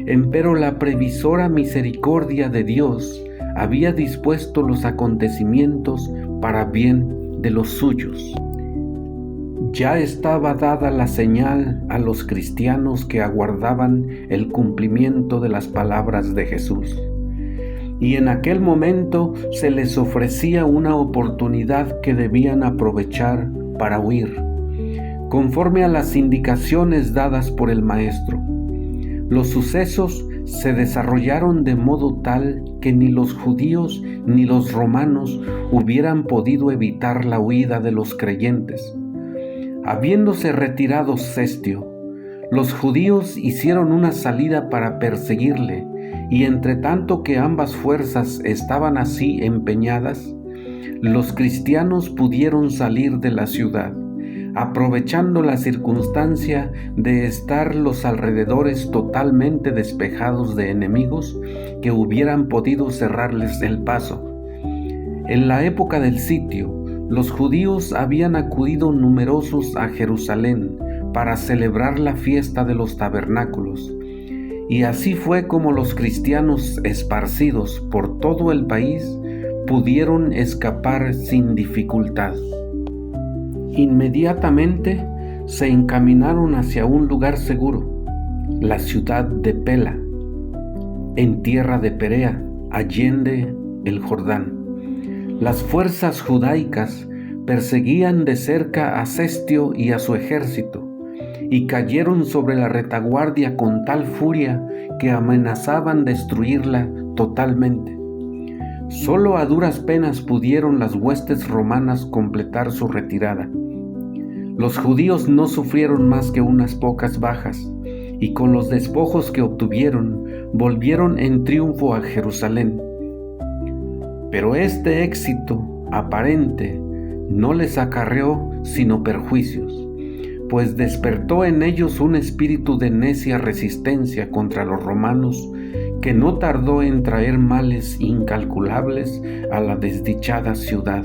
Empero la previsora misericordia de Dios había dispuesto los acontecimientos para bien de los suyos. Ya estaba dada la señal a los cristianos que aguardaban el cumplimiento de las palabras de Jesús. Y en aquel momento se les ofrecía una oportunidad que debían aprovechar para huir, conforme a las indicaciones dadas por el Maestro. Los sucesos se desarrollaron de modo tal que ni los judíos ni los romanos hubieran podido evitar la huida de los creyentes. Habiéndose retirado Cestio, los judíos hicieron una salida para perseguirle, y entre tanto que ambas fuerzas estaban así empeñadas, los cristianos pudieron salir de la ciudad, aprovechando la circunstancia de estar los alrededores totalmente despejados de enemigos que hubieran podido cerrarles el paso. En la época del sitio, los judíos habían acudido numerosos a Jerusalén para celebrar la fiesta de los tabernáculos, y así fue como los cristianos esparcidos por todo el país pudieron escapar sin dificultad. Inmediatamente se encaminaron hacia un lugar seguro, la ciudad de Pela, en tierra de Perea, allende el Jordán. Las fuerzas judaicas perseguían de cerca a Cestio y a su ejército, y cayeron sobre la retaguardia con tal furia que amenazaban destruirla totalmente. Solo a duras penas pudieron las huestes romanas completar su retirada. Los judíos no sufrieron más que unas pocas bajas, y con los despojos que obtuvieron, volvieron en triunfo a Jerusalén. Pero este éxito aparente no les acarreó sino perjuicios, pues despertó en ellos un espíritu de necia resistencia contra los romanos que no tardó en traer males incalculables a la desdichada ciudad.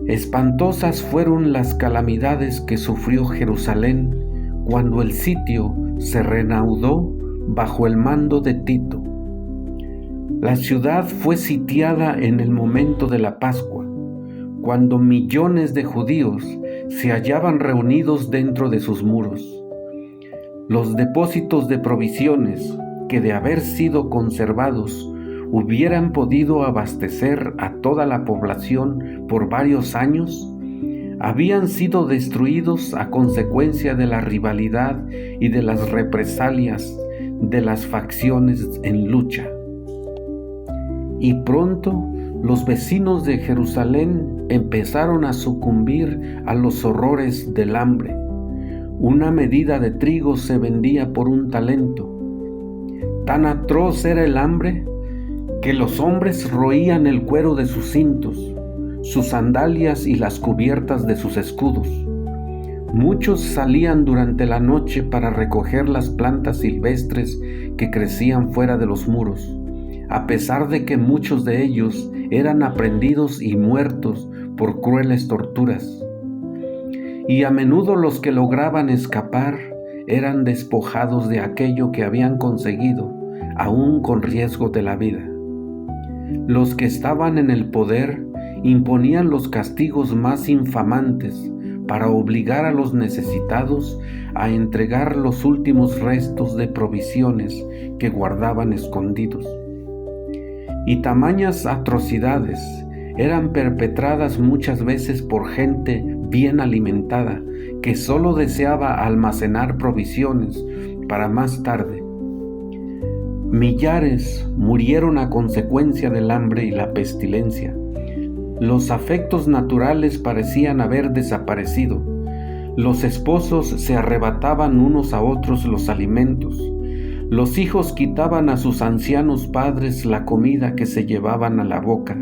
Espantosas fueron las calamidades que sufrió Jerusalén cuando el sitio se reanudó bajo el mando de Tito. La ciudad fue sitiada en el momento de la Pascua, cuando millones de judíos se hallaban reunidos dentro de sus muros. Los depósitos de provisiones, que de haber sido conservados, hubieran podido abastecer a toda la población por varios años, habían sido destruidos a consecuencia de la rivalidad y de las represalias de las facciones en lucha. Y pronto los vecinos de Jerusalén empezaron a sucumbir a los horrores del hambre. Una medida de trigo se vendía por un talento. Tan atroz era el hambre que los hombres roían el cuero de sus cintos, sus sandalias y las cubiertas de sus escudos. Muchos salían durante la noche para recoger las plantas silvestres que crecían fuera de los muros, a pesar de que muchos de ellos eran aprehendidos y muertos por crueles torturas. Y a menudo los que lograban escapar eran despojados de aquello que habían conseguido, aún con riesgo de la vida. Los que estaban en el poder imponían los castigos más infamantes para obligar a los necesitados a entregar los últimos restos de provisiones que guardaban escondidos. Y tamañas atrocidades eran perpetradas muchas veces por gente bien alimentada, que solo deseaba almacenar provisiones para más tarde. Millares murieron a consecuencia del hambre y la pestilencia. Los afectos naturales parecían haber desaparecido. Los esposos se arrebataban unos a otros los alimentos. Los hijos quitaban a sus ancianos padres la comida que se llevaban a la boca.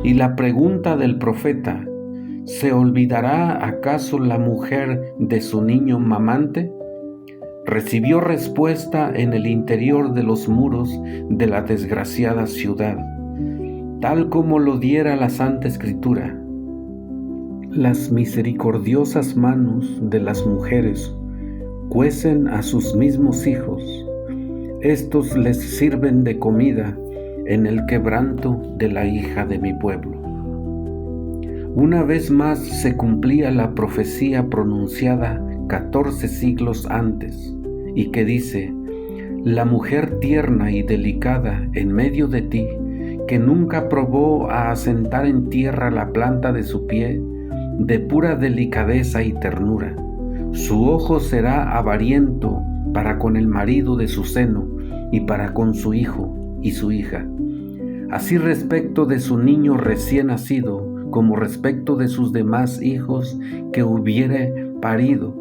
Y la pregunta del profeta, ¿se olvidará acaso la mujer de su niño mamante?, recibió respuesta en el interior de los muros de la desgraciada ciudad, tal como lo diera la Santa Escritura. Las misericordiosas manos de las mujeres cuecen a sus mismos hijos. Estos les sirven de comida en el quebranto de la hija de mi pueblo. Una vez más se cumplía la profecía pronunciada 14 siglos antes, y que dice: la mujer tierna y delicada en medio de ti, que nunca probó a asentar en tierra la planta de su pie, de pura delicadeza y ternura, su ojo será avariento para con el marido de su seno y para con su hijo y su hija. Así respecto de su niño recién nacido, como respecto de sus demás hijos que hubiere parido,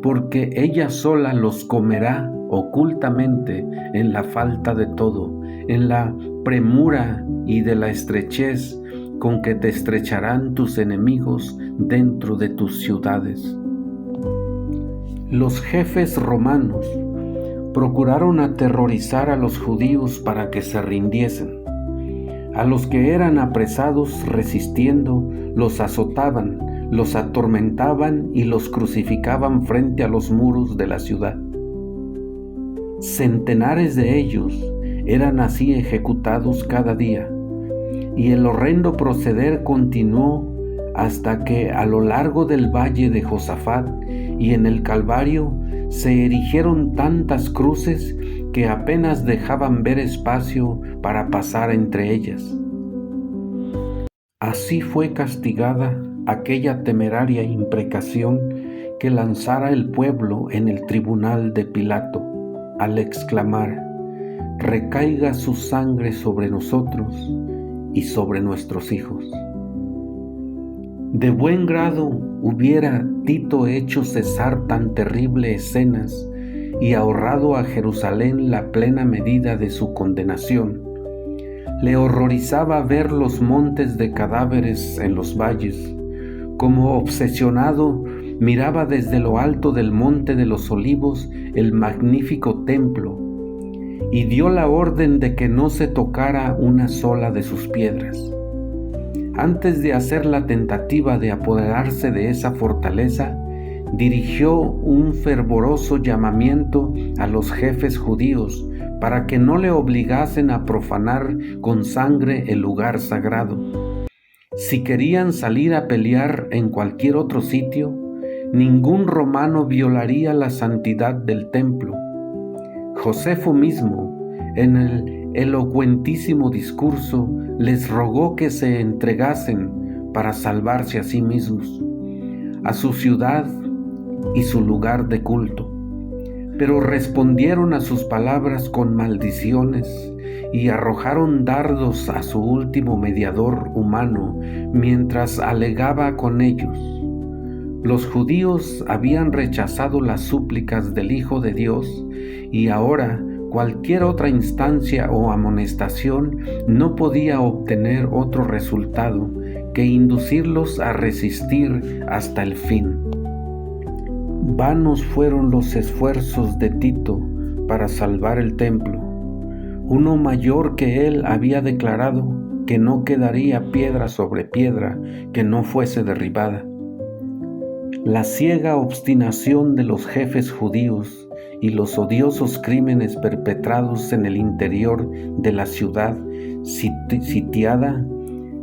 porque ella sola los comerá ocultamente en la falta de todo, en la premura y de la estrechez con que te estrecharán tus enemigos dentro de tus ciudades. Los jefes romanos procuraron aterrorizar a los judíos para que se rindiesen. A los que eran apresados resistiendo, los azotaban, los atormentaban y los crucificaban frente a los muros de la ciudad. Centenares de ellos eran así ejecutados cada día, y el horrendo proceder continuó hasta que a lo largo del valle de Josafat y en el Calvario se erigieron tantas cruces que apenas dejaban ver espacio para pasar entre ellas. Así fue castigada aquella temeraria imprecación que lanzara el pueblo en el tribunal de Pilato, al exclamar: recaiga su sangre sobre nosotros y sobre nuestros hijos. De buen grado hubiera Tito hecho cesar tan terrible escenas y ahorrado a Jerusalén la plena medida de su condenación. Le horrorizaba ver los montes de cadáveres en los valles. Como obsesionado, miraba desde lo alto del monte de los Olivos el magnífico templo y dio la orden de que no se tocara una sola de sus piedras. Antes de hacer la tentativa de apoderarse de esa fortaleza, dirigió un fervoroso llamamiento a los jefes judíos para que no le obligasen a profanar con sangre el lugar sagrado. Si querían salir a pelear en cualquier otro sitio, ningún romano violaría la santidad del templo. Josefo mismo, en el elocuentísimo discurso, les rogó que se entregasen para salvarse a sí mismos, a su ciudad y su lugar de culto. Pero respondieron a sus palabras con maldiciones y arrojaron dardos a su último mediador humano mientras alegaba con ellos. Los judíos habían rechazado las súplicas del Hijo de Dios y ahora cualquier otra instancia o amonestación no podía obtener otro resultado que inducirlos a resistir hasta el fin. Vanos fueron los esfuerzos de Tito para salvar el templo. Uno mayor que él había declarado que no quedaría piedra sobre piedra que no fuese derribada. La ciega obstinación de los jefes judíos y los odiosos crímenes perpetrados en el interior de la ciudad sitiada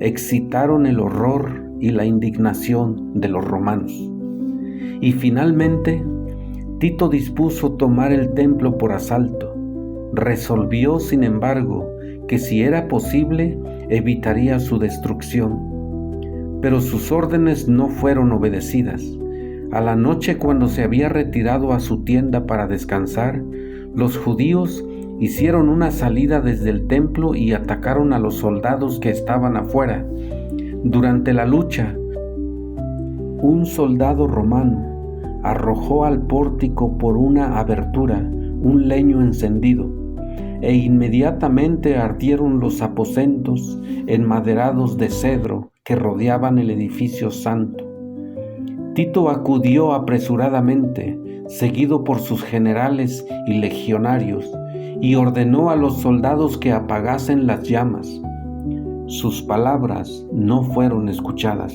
excitaron el horror y la indignación de los romanos. Y finalmente, Tito dispuso tomar el templo por asalto. Resolvió, sin embargo, que si era posible, evitaría su destrucción. pero sus órdenes no fueron obedecidas. A la noche, cuando se había retirado a su tienda para descansar, los judíos hicieron una salida desde el templo y atacaron a los soldados que estaban afuera. Durante la lucha, un soldado romano arrojó al pórtico por una abertura un leño encendido, e inmediatamente ardieron los aposentos enmaderados de cedro que rodeaban el edificio santo. Tito acudió apresuradamente, seguido por sus generales y legionarios, y ordenó a los soldados que apagasen las llamas. Sus palabras no fueron escuchadas.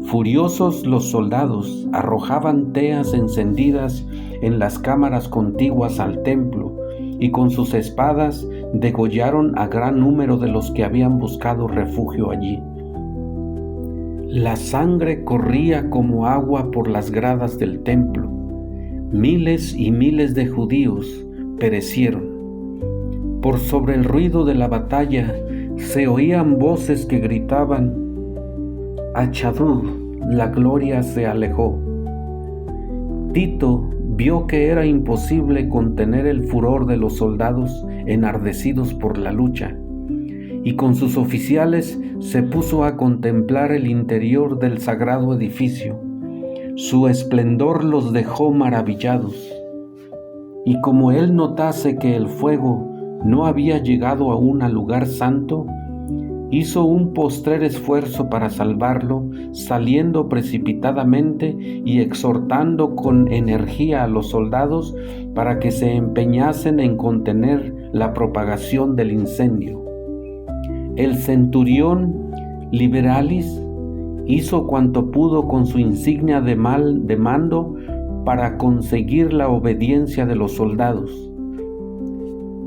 Furiosos, los soldados arrojaban teas encendidas en las cámaras contiguas al templo, y con sus espadas degollaron a gran número de los que habían buscado refugio allí. La sangre corría como agua por las gradas del templo. Miles y miles de judíos perecieron. Por sobre el ruido de la batalla se oían voces que gritaban: «Achadud, la gloria se alejó». Tito vio que era imposible contener el furor de los soldados enardecidos por la lucha, y con sus oficiales se puso a contemplar el interior del sagrado edificio. Su esplendor los dejó maravillados, y como él notase que el fuego no había llegado aún al lugar santo, hizo un postrer esfuerzo para salvarlo, saliendo precipitadamente y exhortando con energía a los soldados para que se empeñasen en contener la propagación del incendio. El centurión Liberalis hizo cuanto pudo con su insignia de mando para conseguir la obediencia de los soldados.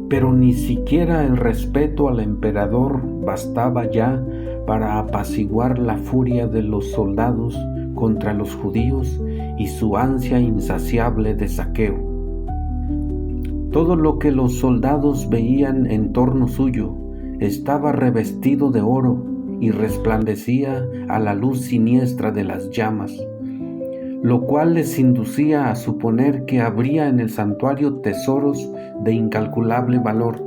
Pero ni siquiera el respeto al emperador bastaba ya para apaciguar la furia de los soldados contra los judíos y su ansia insaciable de saqueo. Todo lo que los soldados veían en torno suyo estaba revestido de oro y resplandecía a la luz siniestra de las llamas, lo cual les inducía a suponer que habría en el santuario tesoros de incalculable valor.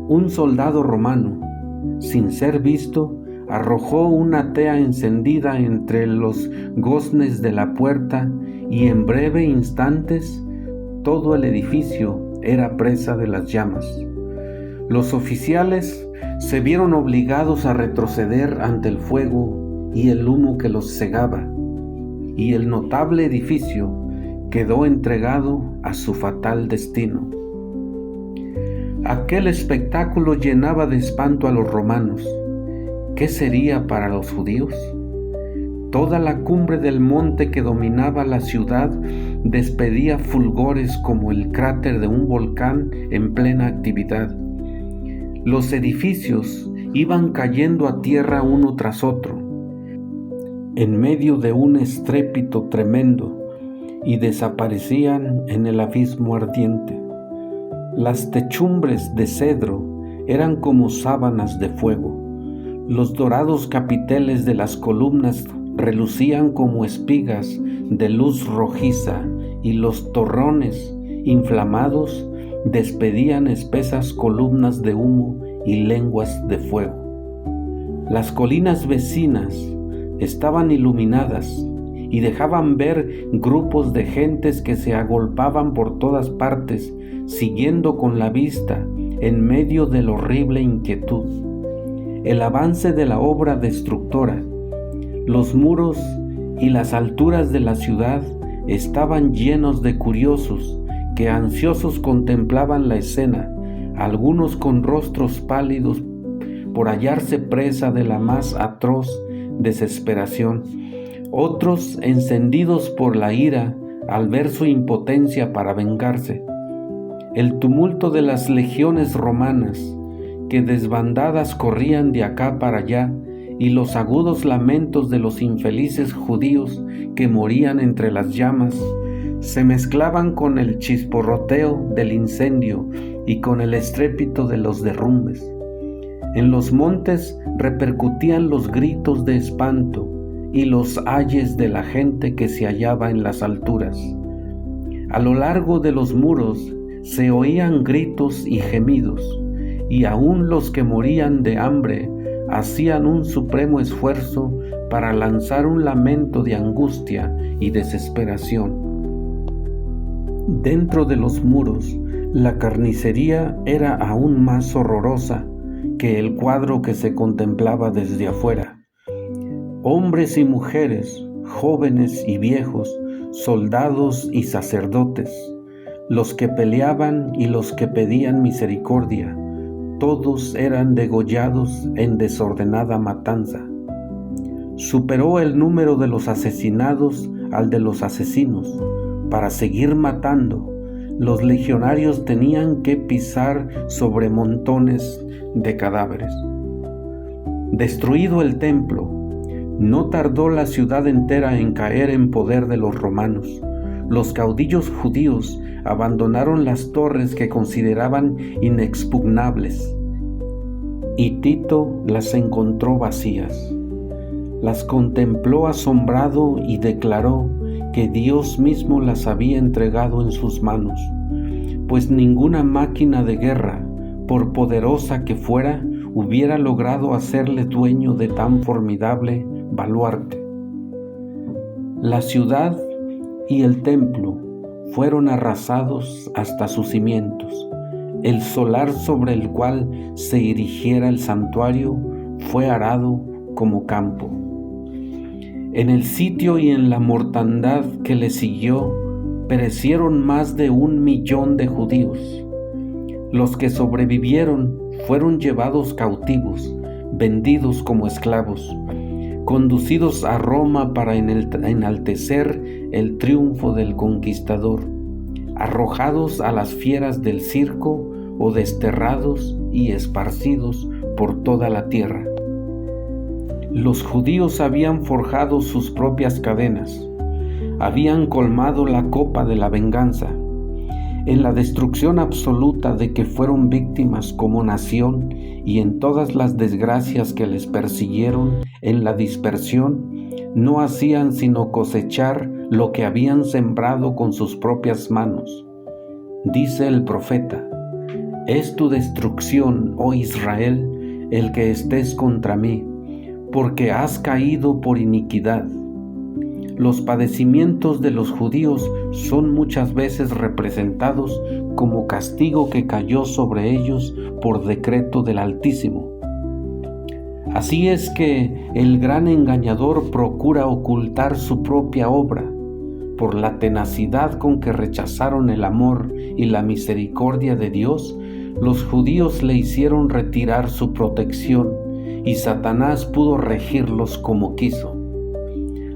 Un soldado romano, sin ser visto, arrojó una tea encendida entre los goznes de la puerta, y en breve instantes todo el edificio era presa de las llamas. Los oficiales se vieron obligados a retroceder ante el fuego y el humo que los cegaba, y el notable edificio quedó entregado a su fatal destino. Aquel espectáculo llenaba de espanto a los romanos. ¿Qué sería para los judíos? Toda la cumbre del monte que dominaba la ciudad despedía fulgores como el cráter de un volcán en plena actividad. Los edificios iban cayendo a tierra uno tras otro, en medio de un estrépito tremendo, y desaparecían en el abismo ardiente. Las techumbres de cedro eran como sábanas de fuego. Los dorados capiteles de las columnas relucían como espigas de luz rojiza, y los torrones inflamados despedían espesas columnas de humo y lenguas de fuego. Las colinas vecinas estaban iluminadas y dejaban ver grupos de gentes que se agolpaban por todas partes, siguiendo con la vista en medio de la horrible inquietud el avance de la obra destructora. Los muros y las alturas de la ciudad estaban llenos de curiosos que ansiosos contemplaban la escena, algunos con rostros pálidos por hallarse presa de la más atroz desesperación, otros encendidos por la ira al ver su impotencia para vengarse. El tumulto de las legiones romanas, que desbandadas corrían de acá para allá, y los agudos lamentos de los infelices judíos que morían entre las llamas, se mezclaban con el chisporroteo del incendio y con el estrépito de los derrumbes. En los montes repercutían los gritos de espanto y los ayes de la gente que se hallaba en las alturas. A lo largo de los muros se oían gritos y gemidos, y aún los que morían de hambre hacían un supremo esfuerzo para lanzar un lamento de angustia y desesperación. Dentro de los muros, la carnicería era aún más horrorosa que el cuadro que se contemplaba desde afuera. Hombres y mujeres, jóvenes y viejos, soldados y sacerdotes, los que peleaban y los que pedían misericordia, todos eran degollados en desordenada matanza. Superó el número de los asesinados al de los asesinos. Para seguir matando, los legionarios tenían que pisar sobre montones de cadáveres. Destruido el templo, no tardó la ciudad entera en caer en poder de los romanos. Los caudillos judíos abandonaron las torres que consideraban inexpugnables, y Tito las encontró vacías. Las contempló asombrado y declaró que Dios mismo las había entregado en sus manos, pues ninguna máquina de guerra, por poderosa que fuera, hubiera logrado hacerle dueño de tan formidable baluarte. La ciudad y el templo fueron arrasados hasta sus cimientos. El solar sobre el cual se erigiera el santuario fue arado como campo. En el sitio y en la mortandad que le siguió, perecieron más de 1 millón de judíos. Los que sobrevivieron fueron llevados cautivos, vendidos como esclavos, conducidos a Roma para enaltecer el triunfo del conquistador, arrojados a las fieras del circo o desterrados y esparcidos por toda la tierra. Los judíos habían forjado sus propias cadenas, habían colmado la copa de la venganza. En la destrucción absoluta de que fueron víctimas como nación y en todas las desgracias que les persiguieron en la dispersión, no hacían sino cosechar lo que habían sembrado con sus propias manos. Dice el profeta: «Es tu destrucción, oh Israel, el que estés contra mí, porque has caído por iniquidad». Los padecimientos de los judíos son muchas veces representados como castigo que cayó sobre ellos por decreto del Altísimo. Así es que el gran engañador procura ocultar su propia obra. Por la tenacidad con que rechazaron el amor y la misericordia de Dios, los judíos le hicieron retirar su protección y Satanás pudo regirlos como quiso.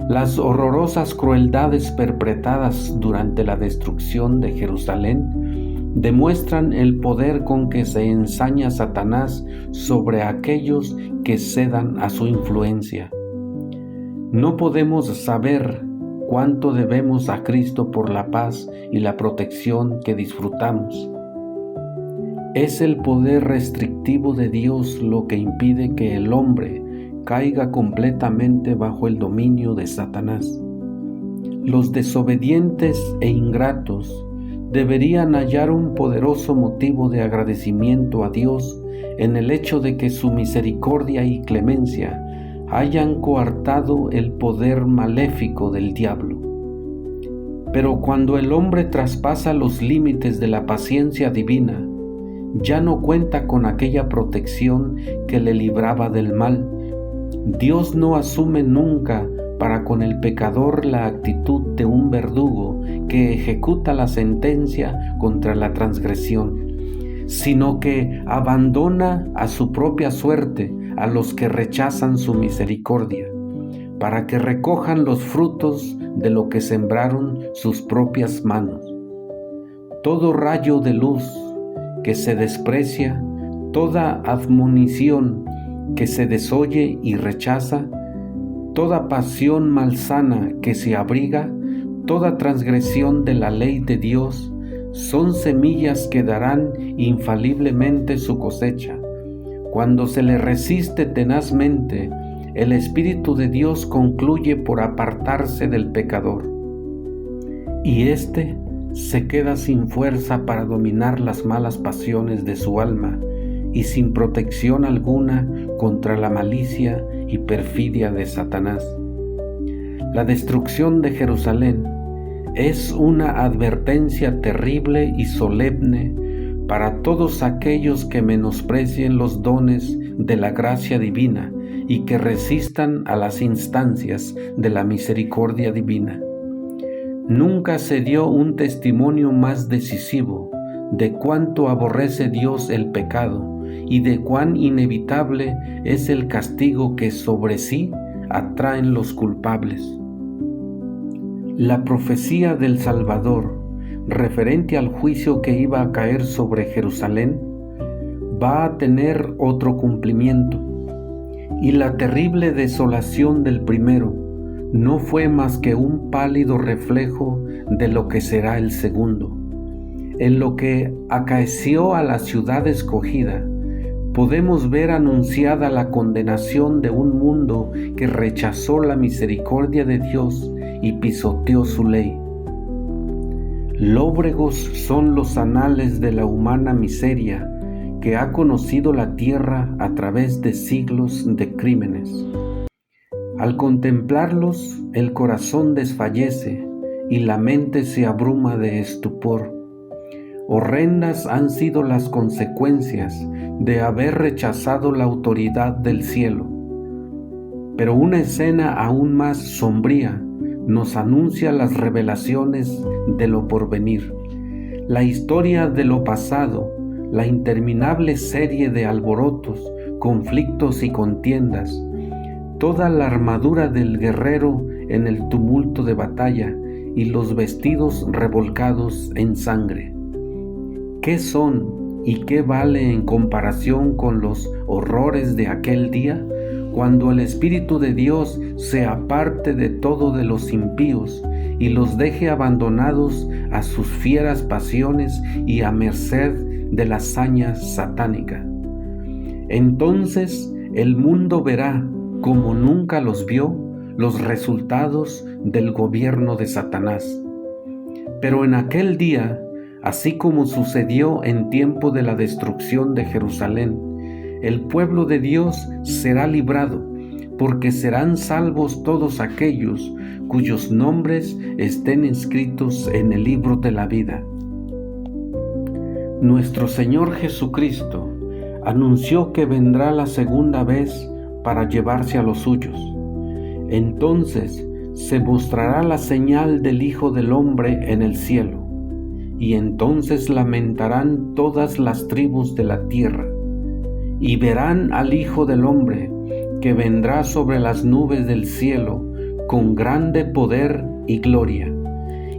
Las horrorosas crueldades perpetradas durante la destrucción de Jerusalén demuestran el poder con que se ensaña Satanás sobre aquellos que cedan a su influencia. No podemos saber cuánto debemos a Cristo por la paz y la protección que disfrutamos. Es el poder restrictivo de Dios lo que impide que el hombre caiga completamente bajo el dominio de Satanás. Los desobedientes e ingratos deberían hallar un poderoso motivo de agradecimiento a Dios en el hecho de que su misericordia y clemencia hayan coartado el poder maléfico del diablo. Pero cuando el hombre traspasa los límites de la paciencia divina, ya no cuenta con aquella protección que le libraba del mal. Dios no asume nunca para con el pecador la actitud de un verdugo que ejecuta la sentencia contra la transgresión, sino que abandona a su propia suerte a los que rechazan su misericordia, para que recojan los frutos de lo que sembraron sus propias manos. Todo rayo de luz que se desprecia, toda admonición que se desoye y rechaza, toda pasión malsana que se abriga, toda transgresión de la ley de Dios, son semillas que darán infaliblemente su cosecha, Cuando se le resiste tenazmente, el Espíritu de Dios concluye por apartarse del pecador, y éste se queda sin fuerza para dominar las malas pasiones de su alma y sin protección alguna contra la malicia y perfidia de Satanás. La destrucción de Jerusalén es una advertencia terrible y solemne para todos aquellos que menosprecien los dones de la gracia divina y que resistan a las instancias de la misericordia divina. Nunca se dio un testimonio más decisivo de cuánto aborrece Dios el pecado y de cuán inevitable es el castigo que sobre sí atraen los culpables. La profecía del Salvador, referente al juicio que iba a caer sobre Jerusalén, va a tener otro cumplimiento, y la terrible desolación del primero no fue más que un pálido reflejo de lo que será el segundo. En lo que acaeció a la ciudad escogida, podemos ver anunciada la condenación de un mundo que rechazó la misericordia de Dios y pisoteó su ley. Lóbregos son los anales de la humana miseria que ha conocido la tierra a través de siglos de crímenes. Al contemplarlos, el corazón desfallece y la mente se abruma de estupor. Horrendas han sido las consecuencias de haber rechazado la autoridad del cielo. Pero una escena aún más sombría nos anuncia las revelaciones de lo porvenir. La historia de lo pasado, la interminable serie de alborotos, conflictos y contiendas, toda la armadura del guerrero en el tumulto de batalla y los vestidos revolcados en sangre. ¿Qué son y qué vale en comparación con los horrores de aquel día, cuando el Espíritu de Dios se aparte de todo de los impíos y los deje abandonados a sus fieras pasiones y a merced de la saña satánica? Entonces el mundo verá, como nunca los vio, los resultados del gobierno de Satanás. Pero en aquel día, así como sucedió en tiempo de la destrucción de Jerusalén, el pueblo de Dios será librado, porque serán salvos todos aquellos cuyos nombres estén inscritos en el libro de la vida. Nuestro Señor Jesucristo anunció que vendrá la segunda vez para llevarse a los suyos. Entonces se mostrará la señal del Hijo del Hombre en el cielo, y entonces lamentarán todas las tribus de la tierra, y verán al Hijo del Hombre que vendrá sobre las nubes del cielo con grande poder y gloria,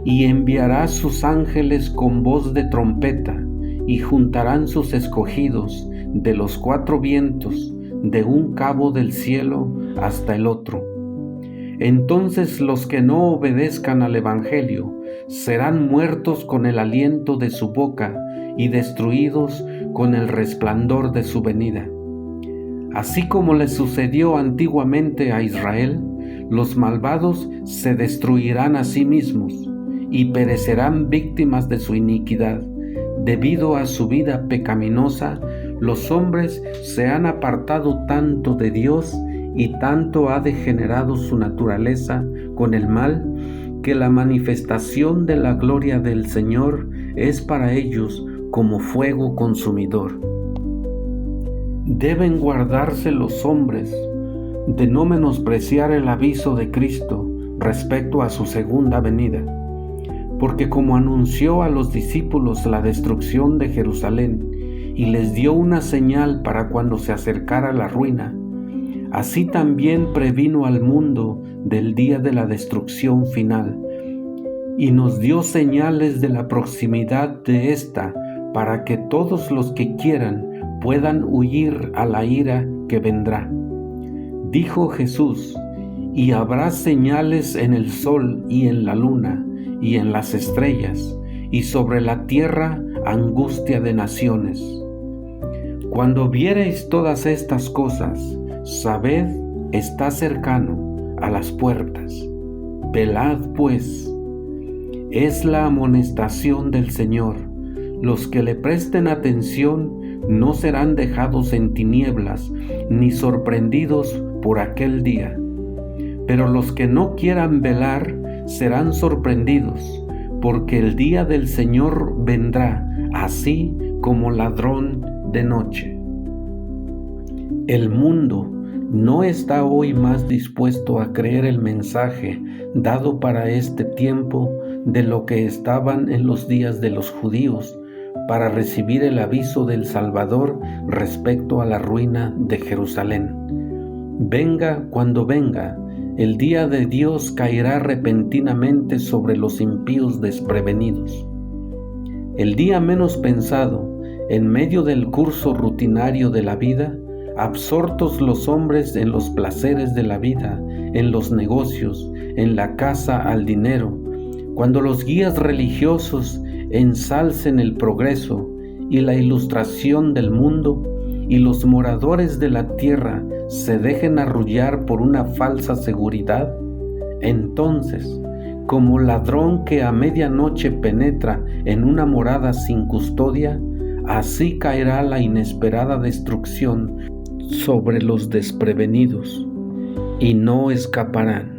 y enviará sus ángeles con voz de trompeta, y juntarán sus escogidos de los cuatro vientos, de un cabo del cielo hasta el otro. Entonces los que no obedezcan al Evangelio serán muertos con el aliento de su boca y destruidos con el resplandor de su venida. Así como le sucedió antiguamente a Israel, los malvados se destruirán a sí mismos y perecerán víctimas de su iniquidad. Debido a su vida pecaminosa, los hombres se han apartado tanto de Dios y tanto ha degenerado su naturaleza con el mal, que la manifestación de la gloria del Señor es para ellos como fuego consumidor. Deben guardarse los hombres de no menospreciar el aviso de Cristo respecto a su segunda venida, porque como anunció a los discípulos la destrucción de Jerusalén y les dio una señal para cuando se acercara la ruina, así también previno al mundo del día de la destrucción final, y nos dio señales de la proximidad de ésta, para que todos los que quieran puedan huir a la ira que vendrá. Dijo Jesús: y habrá señales en el sol y en la luna y en las estrellas, y sobre la tierra angustia de naciones. Cuando viereis todas estas cosas, sabed, está cercano a las puertas. Velad pues. Es la amonestación del Señor. Los que le presten atención no serán dejados en tinieblas, ni sorprendidos por aquel día. Pero los que no quieran velar serán sorprendidos, porque el día del Señor vendrá así como ladrón de noche. El mundo no está hoy más dispuesto a creer el mensaje dado para este tiempo de lo que estaban en los días de los judíos para recibir el aviso del Salvador respecto a la ruina de Jerusalén. Venga cuando venga, el día de Dios caerá repentinamente sobre los impíos desprevenidos. El día menos pensado, en medio del curso rutinario de la vida, absortos los hombres en los placeres de la vida, en los negocios, en la caza al dinero, cuando los guías religiosos ensalcen el progreso y la ilustración del mundo, y los moradores de la tierra se dejen arrullar por una falsa seguridad, entonces, como ladrón que a medianoche penetra en una morada sin custodia, así caerá la inesperada destrucción sobre los desprevenidos, y no escaparán.